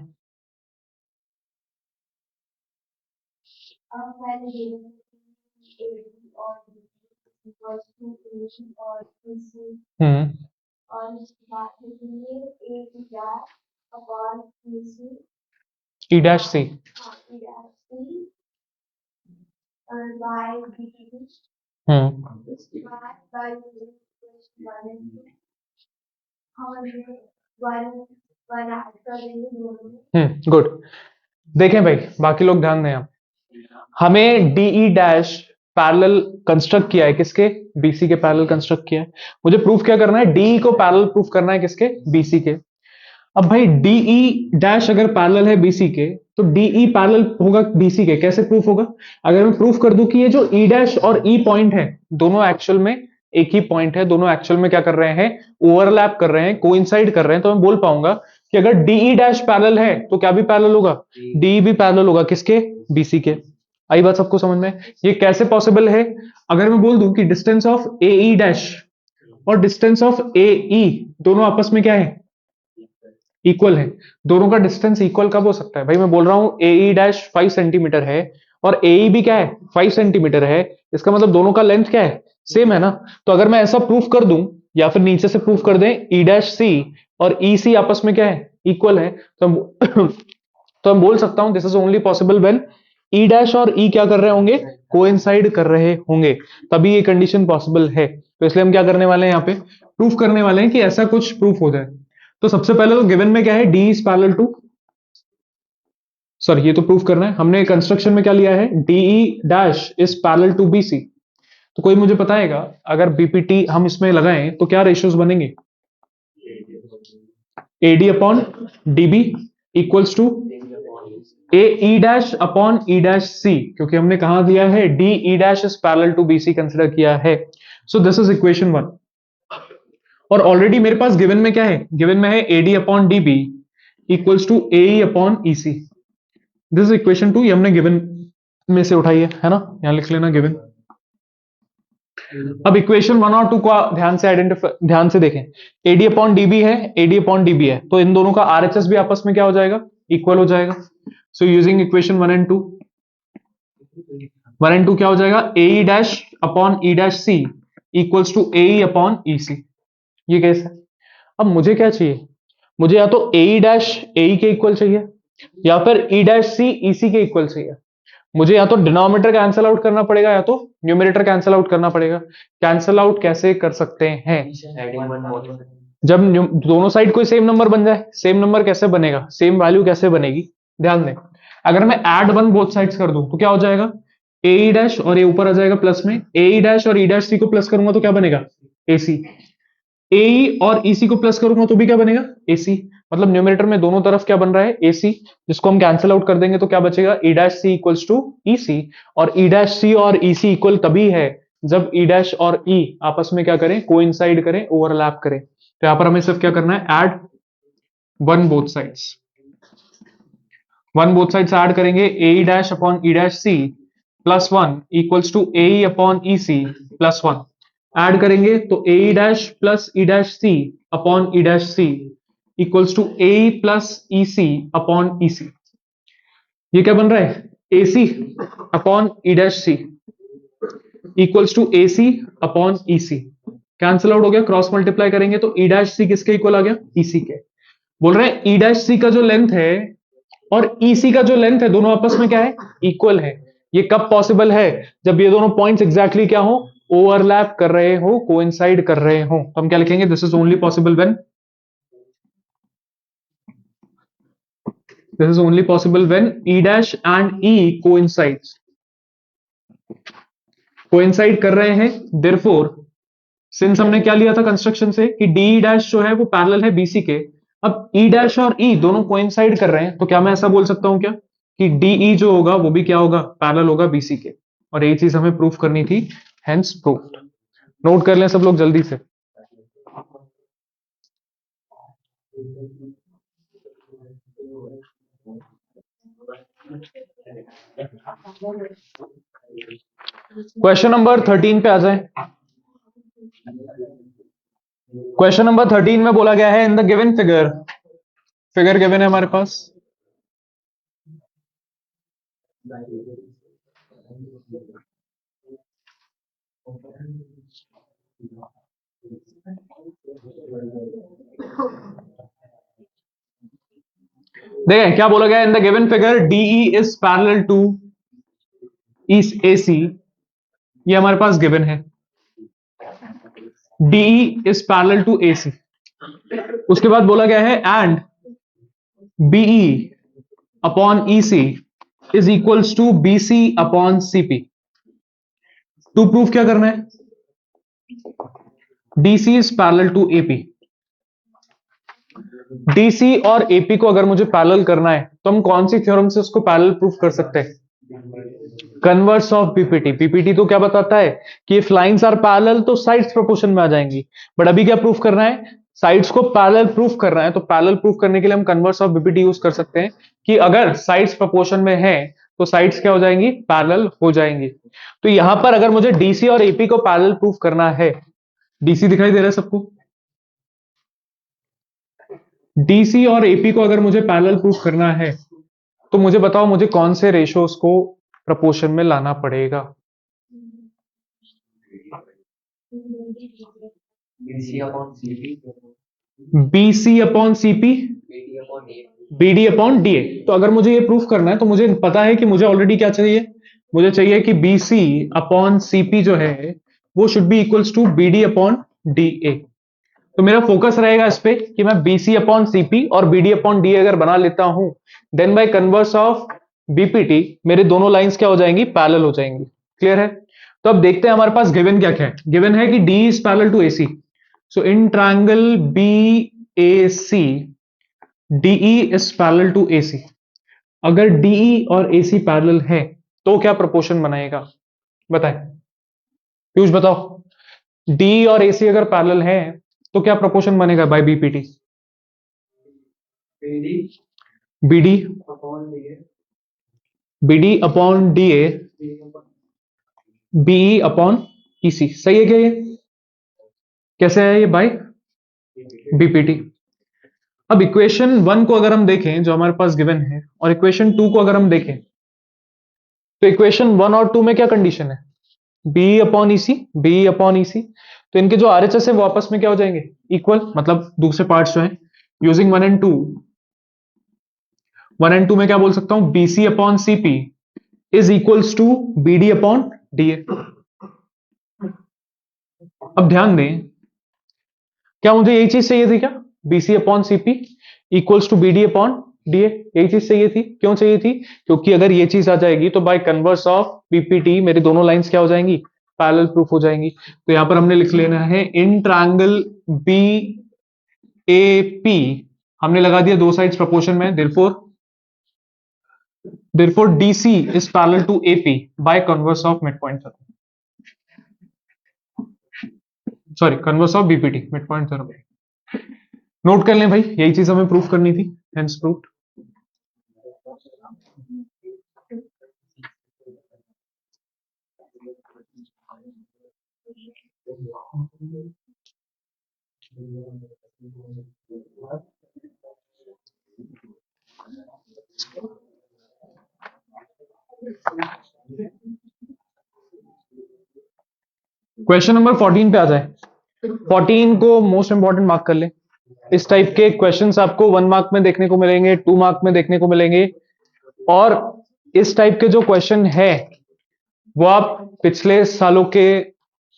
हम्म E डैश C। हम्म गुड। देखें भाई, बाकी लोग ध्यान दें। आप हमें DE डैश पैरेलल कंस्ट्रक्ट किया है किसके, BC के पैरेलल कंस्ट्रक्ट किया है। मुझे प्रूफ क्या करना है, DE को पैरेलल प्रूफ करना है किसके, BC के। अब भाई DE डैश अगर पैरेलल है BC के, तो DE पैरेलल होगा BC के। कैसे प्रूफ होगा, अगर मैं प्रूफ कर दूं कि ये जो E डैश और E पॉइंट है, दोनों एक्चुअल में एक ही पॉइंट है, दोनों एक्चुअल में क्या कर रहे हैं, ओवरलैप कर रहे हैं, कोइंसाइड कर रहे हैं, तो मैं बोल पाऊंगा कि अगर DE डैश पैरेलल है तो क्या भी पैरेलल होगा, DE भी पैरेलल होगा किसके, BC के। आई बात सबको समझ में? ये कैसे पॉसिबल है, अगर मैं बोल दूं कि डिस्टेंस ऑफ AE डैश और डिस्टेंस ऑफ AE दोनों आपस में क्या है, इक्वल है। दोनों का डिस्टेंस इक्वल कब हो सकता है भाई, मैं बोल रहा हूं AE डैश 5 सेंटीमीटर है और AE भी क्या है, 5 सेंटीमीटर है, इसका मतलब दोनों का लेंथ क्या है, सेम है ना। तो अगर मैं ऐसा प्रूफ कर दूं, या फिर नीचे से प्रूफ कर दें E डैश C और EC आपस में क्या है, इक्वल है, तो तो हम बोल सकता हूं this is only possible when E dash और E क्या कर रहे होंगे, कोइंसाइड कर रहे होंगे, तभी ये कंडीशन पॉसिबल है। तो इसलिए हम क्या करने वाले हैं, यहाँ पे प्रूफ करने वाले हैं कि ऐसा कुछ प्रूफ हो जाए। तो सबसे पहले तो गिवन में क्या है, DE is parallel to, sorry ये तो प्रूफ करना है, हमने कंस्ट्रक्शन में क्या लिया है, DE dash is parallel to BC। तो कोई मुझे बताएगा अगर BPT हम इसमें लगाएं तो क्या रेशियोज बनेंगे, AD upon DB equals to AE dash upon E dash C, क्योंकि हमने कहा दिया है DE dash is parallel to BC consider किया है। So this is equation 1। और ऑलरेडी मेरे पास गिवन में क्या है, गिवन में है AD upon DB equals to AE upon EC। This is equation 2, ये हमने गिवन में से उठाई है ना, यहां लिख लेना गिवन। अब इक्वेशन 1 और 2 को ध्यान से देखें। AD अपॉन DB है, AD अपॉन DB है, तो इन दोनों का RHS भी आपस में क्या हो जाएगा, इक्वल हो जाएगा। So using equation 1 and 2, 1 and 2 क्या हो जाएगा, AE dash upon E dash C equals to AE upon EC। ये कैसे, अब मुझे क्या चाहिए, मुझे या तो AE डैश AE के इक्वल चाहिए, या फिर E डैश C EC के इक्वल चाहिए। मुझे या तो डिनोमिनेटर कैंसिल आउट करना पड़ेगा, या तो न्यूमरेटर कैंसिल आउट करना पड़ेगा। कैंसिल आउट कैसे कर सकते हैं, जब दोनों साइड कोई सेम नंबर बन जाए। सेम नंबर कैसे बनेगा, सेम वैल्यू कैसे बनेगी, ध्यान दें। अगर मैं ऐड 1 बोथ साइड्स कर दूं तो क्या हो जाएगा, AE डैश और ये ऊपर आ जाएगा प्लस में, AE डैश और E डैश C को प्लस करूंगा तो क्या बनेगा, AC। AE और EC को प्लस करूंगा तो भी क्या बनेगा, AC। मतलब न्यूमरेटर में दोनों तरफ क्या बन रहा है, AC, जिसको हम कैंसिल आउट कर देंगे तो क्या बचेगा, E dash C equals to EC। और E डैश सी और EC इक्वल तभी है जब E डैश और E आपस में क्या करें, कोइंसाइड करें, ओवरलैप करें। तो यहां पर हमें सिर्फ क्या करना है, add one both sides. One both sides add करेंगे, AE dash upon E dash C plus one equals to AE upon EC plus one. Add करेंगे तो AE dash plus E dash C upon E dash C equals to AE plus EC upon EC। ये क्या बन रहा है, AC upon E dash C equals to AC upon EC। Cancel out हो गया, cross multiply करेंगे तो E dash सी किसके इक्वल आ गया, EC के। बोल रहे हैं E डैश सी का जो लेंथ है और EC का जो लेंथ है दोनों आपस में क्या है, इक्वल है। ये कब पॉसिबल है, जब ये दोनों पॉइंट्स एग्जैक्टली क्या हो, ओवरलैप कर रहे हो, कोइंसाइड कर रहे हो। तो हम क्या लिखेंगे, this is only possible when, this is only possible when E dash and E coincides, coincide कर रहे हैं। देयरफॉर सिंस हमने क्या लिया था कंस्ट्रक्शन से कि डी डैश जो है वो पैरेलल है BC के, अब E डैश और E दोनों कोइंसाइड कर रहे हैं, तो क्या मैं ऐसा बोल सकता हूं क्या कि DE जो होगा वो भी क्या होगा, पैरेलल होगा BC के। और यही चीज हमें प्रूफ करनी थी, हेंस प्रूव्ड। नोट कर लें सब लोग जल्दी से। क्वेश्चन नंबर 13 पे आ जाए। क्वेश्चन नंबर 13 में बोला गया है, in the given figure, figure given है हमारे पास, देखें क्या बोला गया, in the given figure DE is parallel to AC, ये हमारे पास गिवन है, DE is parallel to AC। उसके बाद बोला गया है and BE upon EC is equals to BC upon CP। To proof क्या करना है, DC is parallel to AP। DC और AP को अगर मुझे पैरेलल करना है तो हम कौन सी थ्योरम से उसको पैरेलल प्रूफ कर सकते हैं, कन्वर्स ऑफ BPT। PPT तो क्या बताता है कि इफ लाइंस आर पैरेलल तो साइड्स प्रोपोर्शन में आ जाएंगी, बट अभी क्या प्रूफ करना है, साइड्स को पैरेलल प्रूफ करना है। तो पैरेलल प्रूफ करने के लिए हम कन्वर्स ऑफ BPT यूज कर सकते हैं कि अगर साइड्स प्रोपोर्शन में है तो साइड्स क्या हो जाएंगी, पैरेलल हो जाएंगी। तो यहां पर अगर मुझे DC और AP को पैरेलल प्रूफ करना है, DC दिखाई दे रहा है सबको, DC और AP को अगर मुझे पैरेलल प्रूफ करना है तो मुझे बताओ मुझे कौन से रेशियोज को प्रपोर्शन में लाना पड़ेगा। BC upon CP, BC upon CP, BD upon A. BD upon DA। तो अगर मुझे ये प्रूफ करना है तो मुझे पता है कि मुझे ऑलरेडी क्या चाहिए, मुझे चाहिए कि BC अपॉन CP जो है वो should be equals to BD upon DA। तो मेरा फोकस रहेगा इस पे कि मैं BC अपॉन CP और BD अपॉन DA अगर बना लेता हूं, then by converse of BPT मेरे दोनों लाइंस क्या हो जाएंगी, पैरेलल हो जाएंगी। क्लियर है। तो अब देखते हैं हमारे पास गिवन क्या क्या है। गिवन है कि D is parallel to AC, so in triangle BAC DE is parallel to AC। अगर DE और AC पैरेलल है तो क्या प्रोपोर्शन बनाएगा, बताएं पीयूष बताओ। DE और AC अगर पैरेलल है तो क्या प्रोपोर्शन बनेगा by BPT, BD BD upon DA, BD upon DA BD upon BE upon EC। सही है क्या ये, कैसे है ये, बाय BPT। अब इक्वेशन 1 को अगर हम देखें जो हमारे पास गिवन है और इक्वेशन 2 को अगर हम देखें तो इक्वेशन 1 और 2 में क्या कंडीशन है, BE upon EC, BE upon EC। तो इनके जो RHS है वो आपस में क्या हो जाएंगे, इक्वल, मतलब दूसरे पार्ट्स जो हैं यूजिंग 1 एंड 2, 1 एंड 2 में क्या बोल सकता हूं, BC upon CP is equals to BD upon DA। अब ध्यान दें, क्या मुझे यही चीज चाहिए थी क्या, BC upon CP equals to BD upon DA, यही चीज चाहिए थी। क्यों चाहिए थी, क्योंकि अगर ये चीज आ जाएगी तो बाय कन्वर्स ऑफ BPT मेरी दोनों लाइंस क्या हो जाएंगी, पैरेलल प्रूफ हो जाएंगी। तो यहां पर हमने लिख लेना है इन ट्रायंगल BAP हमने लगा दिया दो साइड्स प्रोपोर्शन में, therefore DC is parallel to AP by converse of midpoint theorem. Sorry, converse of BPT, midpoint theorem. Note कर लें भाई, यही चीज हमें प्रूफ करनी थी, हेंस प्रूव्ड. क्वेश्चन नंबर 14 पे आ जाए. 14 को मोस्ट इंपॉर्टेंट मार्क कर ले. इस टाइप के क्वेश्चंस आपको 1 मार्क में देखने को मिलेंगे, 2 मार्क में देखने को मिलेंगे, और इस टाइप के जो क्वेश्चन है वो आप पिछले सालों के,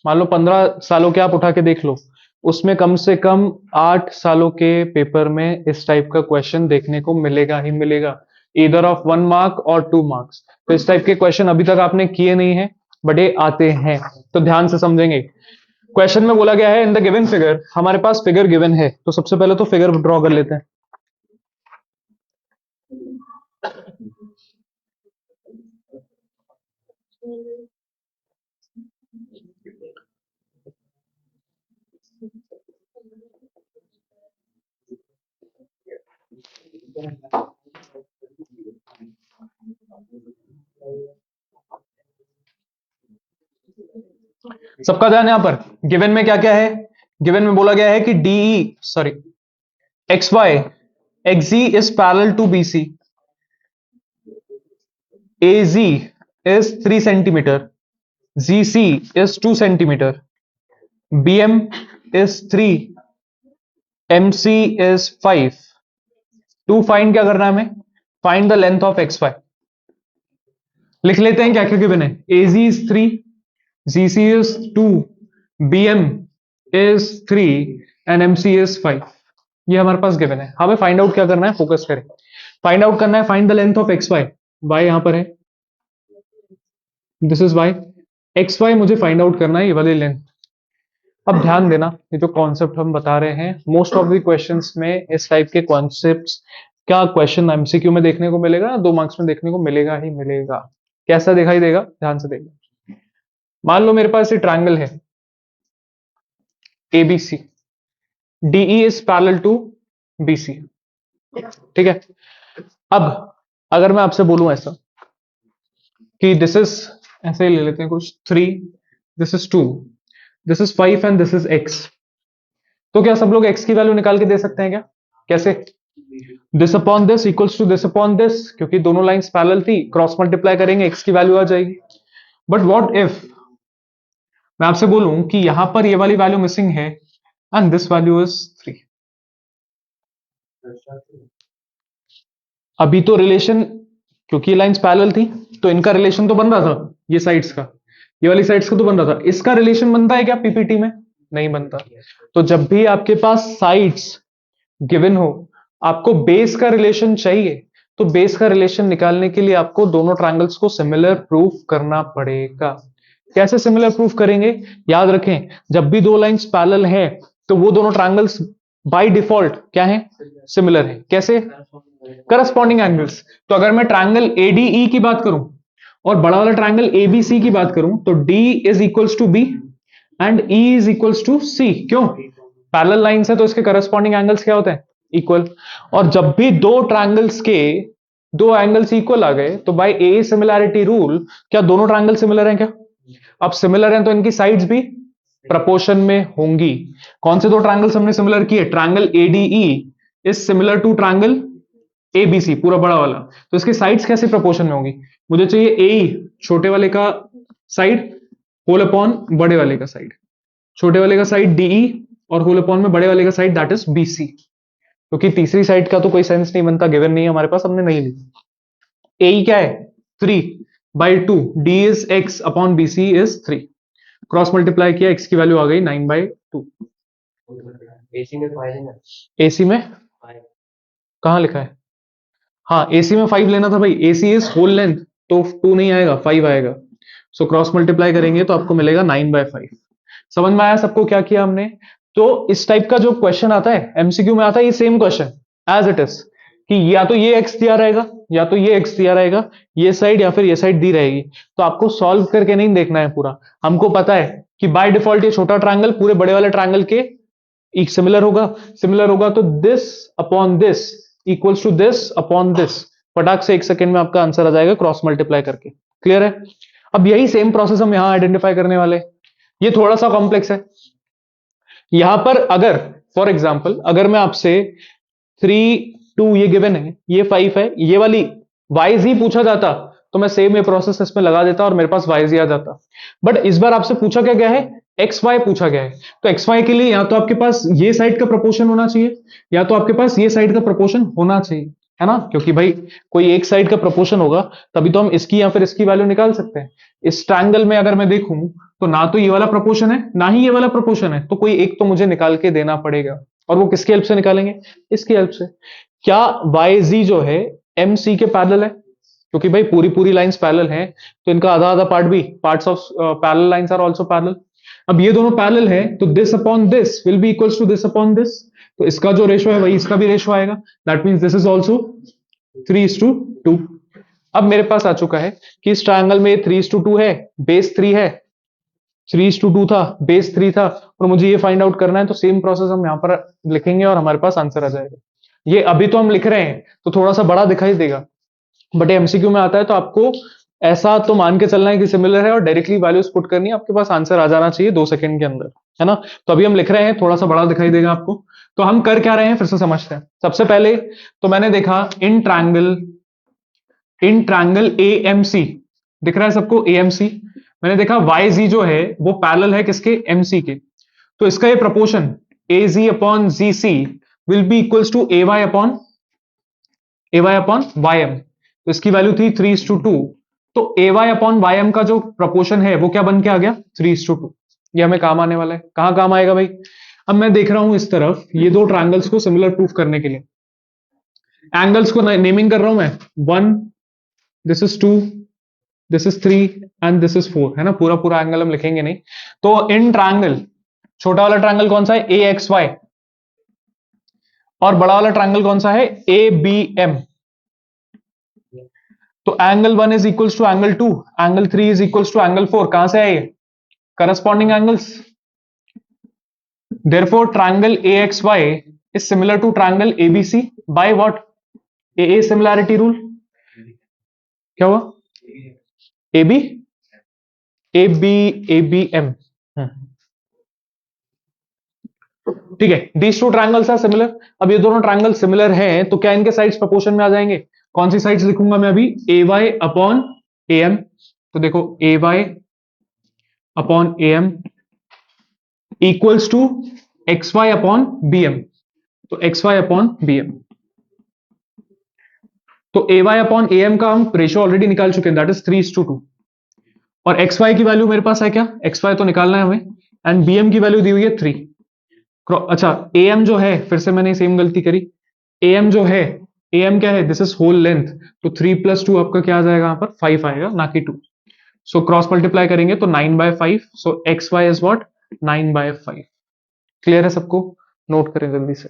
मान लो 15 सालों के आप उठा के देख लो, उसमें कम से कम 8 सालों के पेपर में इस टाइप का क्वेश्चन देखने को मिलेगा ही मिलेगा, ईदर ऑफ 1 मार्क और 2 मार्क्स. तो इस टाइप के क्वेश्चन अभी तक आपने किए नहीं है, बट ये आते हैं, तो ध्यान से समझेंगे. क्वेश्चन में बोला गया है इन द गिवन फिगर, हमारे पास फिगर गिवन है, तो सबसे पहले तो फिगर ड्रॉ कर लेते हैं. सबका ध्यान यहां पर, गिवन में क्या क्या है. गिवन में बोला गया है कि XY XZ is parallel to BC, AZ is 3 centimeter, ZC is 2 centimeter, BM is 3, MC is 5. To find क्या करना है हमें, find the length of XY. लिख लेते हैं क्या क्या गिवन है. AZ is 3, ZC is 2, BM is 3 and MC is 5. ये हमारे पास गिवन है. हमें फाइंड आउट क्या करना है, फोकस करें. फाइंड आउट करना है, find the length of XY. Y यहां पर है, दिस इज Y. XY मुझे फाइंड आउट करना है, ये वाली लेंथ. अब ध्यान देना, ये जो कॉन्सेप्ट हम बता रहे हैं, मोस्ट ऑफ द क्वेश्चंस में इस टाइप के कॉन्सेप्ट्स का क्वेश्चन एमसीक्यू में देखने को मिलेगा, 2 मार्क्स में देखने को मिलेगा ही मिलेगा. कैसा दिखाई देगा, ध्यान से देखना. मान लो मेरे पास ये ट्रायंगल है ABC, DE is parallel to BC. ठीक है. अब अगर मैं आपसे बोलूं ऐसा कि दिस इज, ऐसे ही ले लेते हैं कुछ, 3, this is 2, this is 5 and this is X. तो क्या सब लोग X की वैल्यू निकाल के दे सकते हैं क्या, कैसे, this upon this equals to this upon this, क्योंकि दोनों लाइंस पैरेलल थी, क्रॉस मल्टीप्लाई करेंगे X की वैल्यू आ जाएगी. बट व्हाट इफ मैं आपसे बोलूं कि यहां पर ये वाली वैल्यू मिसिंग है एंड दिस वैल्यू इज 3. अभी तो रिलेशन, क्योंकि ये लाइंस पैरेलल थी तो इनका रिलेशन तो बन रहा था, ये साइड्स का, ये वाली साइड्स का तो बन रहा था. इसका रिलेशन बनता है क्या पीपीटी में, नहीं बनता. तो जब भी आपके पास साइड्स गिवन हो, आपको बेस का रिलेशन चाहिए, तो बेस का रिलेशन निकालने के लिए आपको दोनों ट्रायंगल्स को सिमिलर प्रूफ करना पड़ेगा. कैसे सिमिलर प्रूफ करेंगे, याद रखें, जब भी दो लाइंस पैरेलल हैं तो वो दोनों ट्रायंगल्स बाय डिफॉल्ट क्या है, सिमिलर है. कैसे, करस्पॉन्डिंग एंगल्स. तो अगर मैं ट्रायंगल ADE की बात करूं और बड़ा वाला ट्रायंगल ABC की बात करूं, तो D is equals to B and E is equals to C. क्यों, पैरेलल लाइंस है तो इसके करस्पॉन्डिंग एंगल्स क्या होते हैं, इक्वल. और जब भी दो ट्रायंगल्स के दो एंगल्स इक्वल आ गए तो बाय ए सिमिलैरिटी रूल क्या दोनों ट्रायंगल सिमिलर हैं क्या. अब सिमिलर हैं तो इनकी साइड्स भी प्रपोर्शन में होंगी. कौन से दो ट्रायंगल्स हमने सिमिलर किए, triangle ADE is similar to triangle ABC, पूरा बड़ा वाला, तो इसकी साइड्स कैसे प्रपोर्शन में होंगी. मुझे चाहिए AE छोटे वाले का साइड होल अपॉन बड़े वाले का साइड, छोटे वाले का साइड DE और होल अपॉन में बड़े वाले का साइड दैट इज BC. क्योंकि तीसरी साइड का तो कोई सेंस नहीं बनता, गिवन नहीं है हमारे पास, हमने नहीं ली. AE क्या है, 3/2, D is X upon BC is 3. Cross multiply किया, X की वैल्यू आ गई 9/2. AC में 5 है ना, AC में 5. कहां लिखा है, हाँ AC में 5 लेना था भाई. AC इज होल लेंथ, तो 2 नहीं आएगा, 5 आएगा. सो क्रॉस मल्टीप्लाई करेंगे तो आपको मिलेगा 9/5. समझ में आया सबको क्या किया हमने. तो इस टाइप का जो क्वेश्चन आता है एमसीक्यू में आता है, ये same question as it is, कि या तो ये एक्स दिया रहेगा या तो ये एक्स दिया रहेगा, ये साइड या फिर ये साइड दी रहेगी। तो आपको सॉल्व करके नहीं देखना है पूरा, हमको पता है कि बाय डिफॉल्ट ये छोटा ट्रायंगल पूरे बड़े वाले ट्रायंगल के एक सिमिलर होगा तो this upon this equals to this upon this, फटाक से 1 सेकेंड में आपका आंसर आ जाएगा क्रॉस मल्टीप्लाई करके। क्लियर है? अब यही सेम प्रोसेस हम यहां आइडेंटिफाई करने वाले हैं। ये थोड़ा सा कॉम्प्लेक्स है। यहां पर अगर फॉर एग्जाम्पल अगर मैं आपसे 3 2 ये गिवन है, ये 5 है, ये वाली वाइज ही पूछा जाता तो मैं सेम ये प्रोसेस इसमें लगा देता और मेरे पास वाइज ही आ जाता। बट इस बार आपसे पूछा क्या गया है, एक्स वाई पूछा गया है। तो एक्स वाई के लिए या तो आपके पास ये साइड का प्रोपोर्शन होना चाहिए या तो आपके पास ये साइड का प्रोपोर्शन होना चाहिए, है ना? क्योंकि भाई कोई एक साइड का प्रोपोर्शन होगा तभी तो हम इसकी या फिर इसकी वैल्यू निकाल सकते हैं। इस ट्रायंगल में अगर मैं देखूं तो ना तो ये वाला प्रोपोर्शन है ना ही ये वाला प्रोपोर्शन है, तो कोई एक तो मुझे निकाल के देना पड़ेगा। और वो किसकी हेल्प से निकालेंगे? इसकी हेल्प से। क्या वाई जी जो है एम सी के पैरेलल है? क्योंकि भाई पूरी पूरी लाइंस पैरेलल हैं तो इनका आधा आधा पार्ट भी, parts of parallel lines are also parallel. अब ये दोनों पैरेलल है तो this upon this will be equals to this upon this, तो इसका जो रेशो है वही इसका भी रेशो आएगा। That means this is also 3:2। अब मेरे पास आ चुका है कि इस ट्रायंगल में 3:2 है, बेस 3 है, 3:2 था, बेस 3 था, और मुझे ये फाइंड आउट करना है। तो सेम प्रोसेस हम यहां पर लिखेंगे और हमारे पास आंसर आ जाएगा। ये अभी तो हम लिख रहे हैं तो थोड़ा सा बड़ा दिखाई देगा, बट एमसीक्यू में आता है तो आपको ऐसा तो मान के चलना है कि सिमिलर है और डायरेक्टली वैल्यूज पुट करनी है, आपके पास आंसर आ जाना चाहिए 2 सेकंड के अंदर, है ना? तो अभी हम लिख रहे हैं, थोड़ा सा बड़ा दिखाई देगा आपको। तो हम कर क्या रहे हैं फिर से समझते हैं। सबसे पहले तो मैंने देखा इन ट्रायंगल ए एम सी, दिख रहा है सबको ए एम सी। मैंने देखा वाई जी जो है वो पैरेलल है किसके? एम सी के। तो इसका ये proportion A G upon G C will be equals to A Y upon Y M. तो इसकी वैल्यू थी 3:2। तो A Y upon Y M का जो प्रपोर्शन है वो क्या बन के आ गया? 3:2। ये हमें काम आने वाला है। कहां काम आएगा भाई? अब मैं देख रहा हूं इस तरफ ये दो ट्रायंगल्स को सिमिलर प्रूफ करने के लिए एंगल्स को नेमिंग कर रहा हूं मैं। 1, this is 2, this is 3 and this is 4, है ना? पूरा पूरा एंगल हम लिखेंगे नहीं। तो इन ट्रायंगल, छोटा वाला ट्रायंगल कौन सा है? A X Y. और बड़ा वाला ट्रायंगल कौन सा है? A B M. तो angle 1 is equals to angle 2, angle 3 is equals to angle 4। कहां से आए? Corresponding angles. Therefore triangle A X Y is similar to triangle ABC by what? A similarity rule. क्या हुआ? A B A B M. ठीक है, these two triangles are similar. अब ये दोनों ट्रायंगल सिमिलर हैं तो क्या इनके साइड्स प्रोपोर्शन में आ जाएंगे? कौन सी साइड्स लिखूंगा मैं अभी? A Y upon A M. तो देखो A Y upon A M equals to X Y upon B M. तो X Y upon B M. तो A Y upon A M का हम रेशियो ऑलरेडी निकाल चुके हैं, दैट इज 3:2। और एक्स वाई की वैल्यू मेरे पास है क्या? एक्स वाई तो निकालना है हमें, एंड बी एम की वैल्यू दी हुई है 3। अच्छा, ए एम जो है, फिर से मैंने सेम गलती करी। ए एम जो है, ए एम क्या है? This is whole length. तो 3+2 आपका क्या आ जाएगा? यहाँ पर 5 आएगा, ना कि 2। सो क्रॉस मल्टीप्लाई करेंगे तो 9/5। So X Y is what? 9/5। Clear है सबको? नोट करें जल्दी से।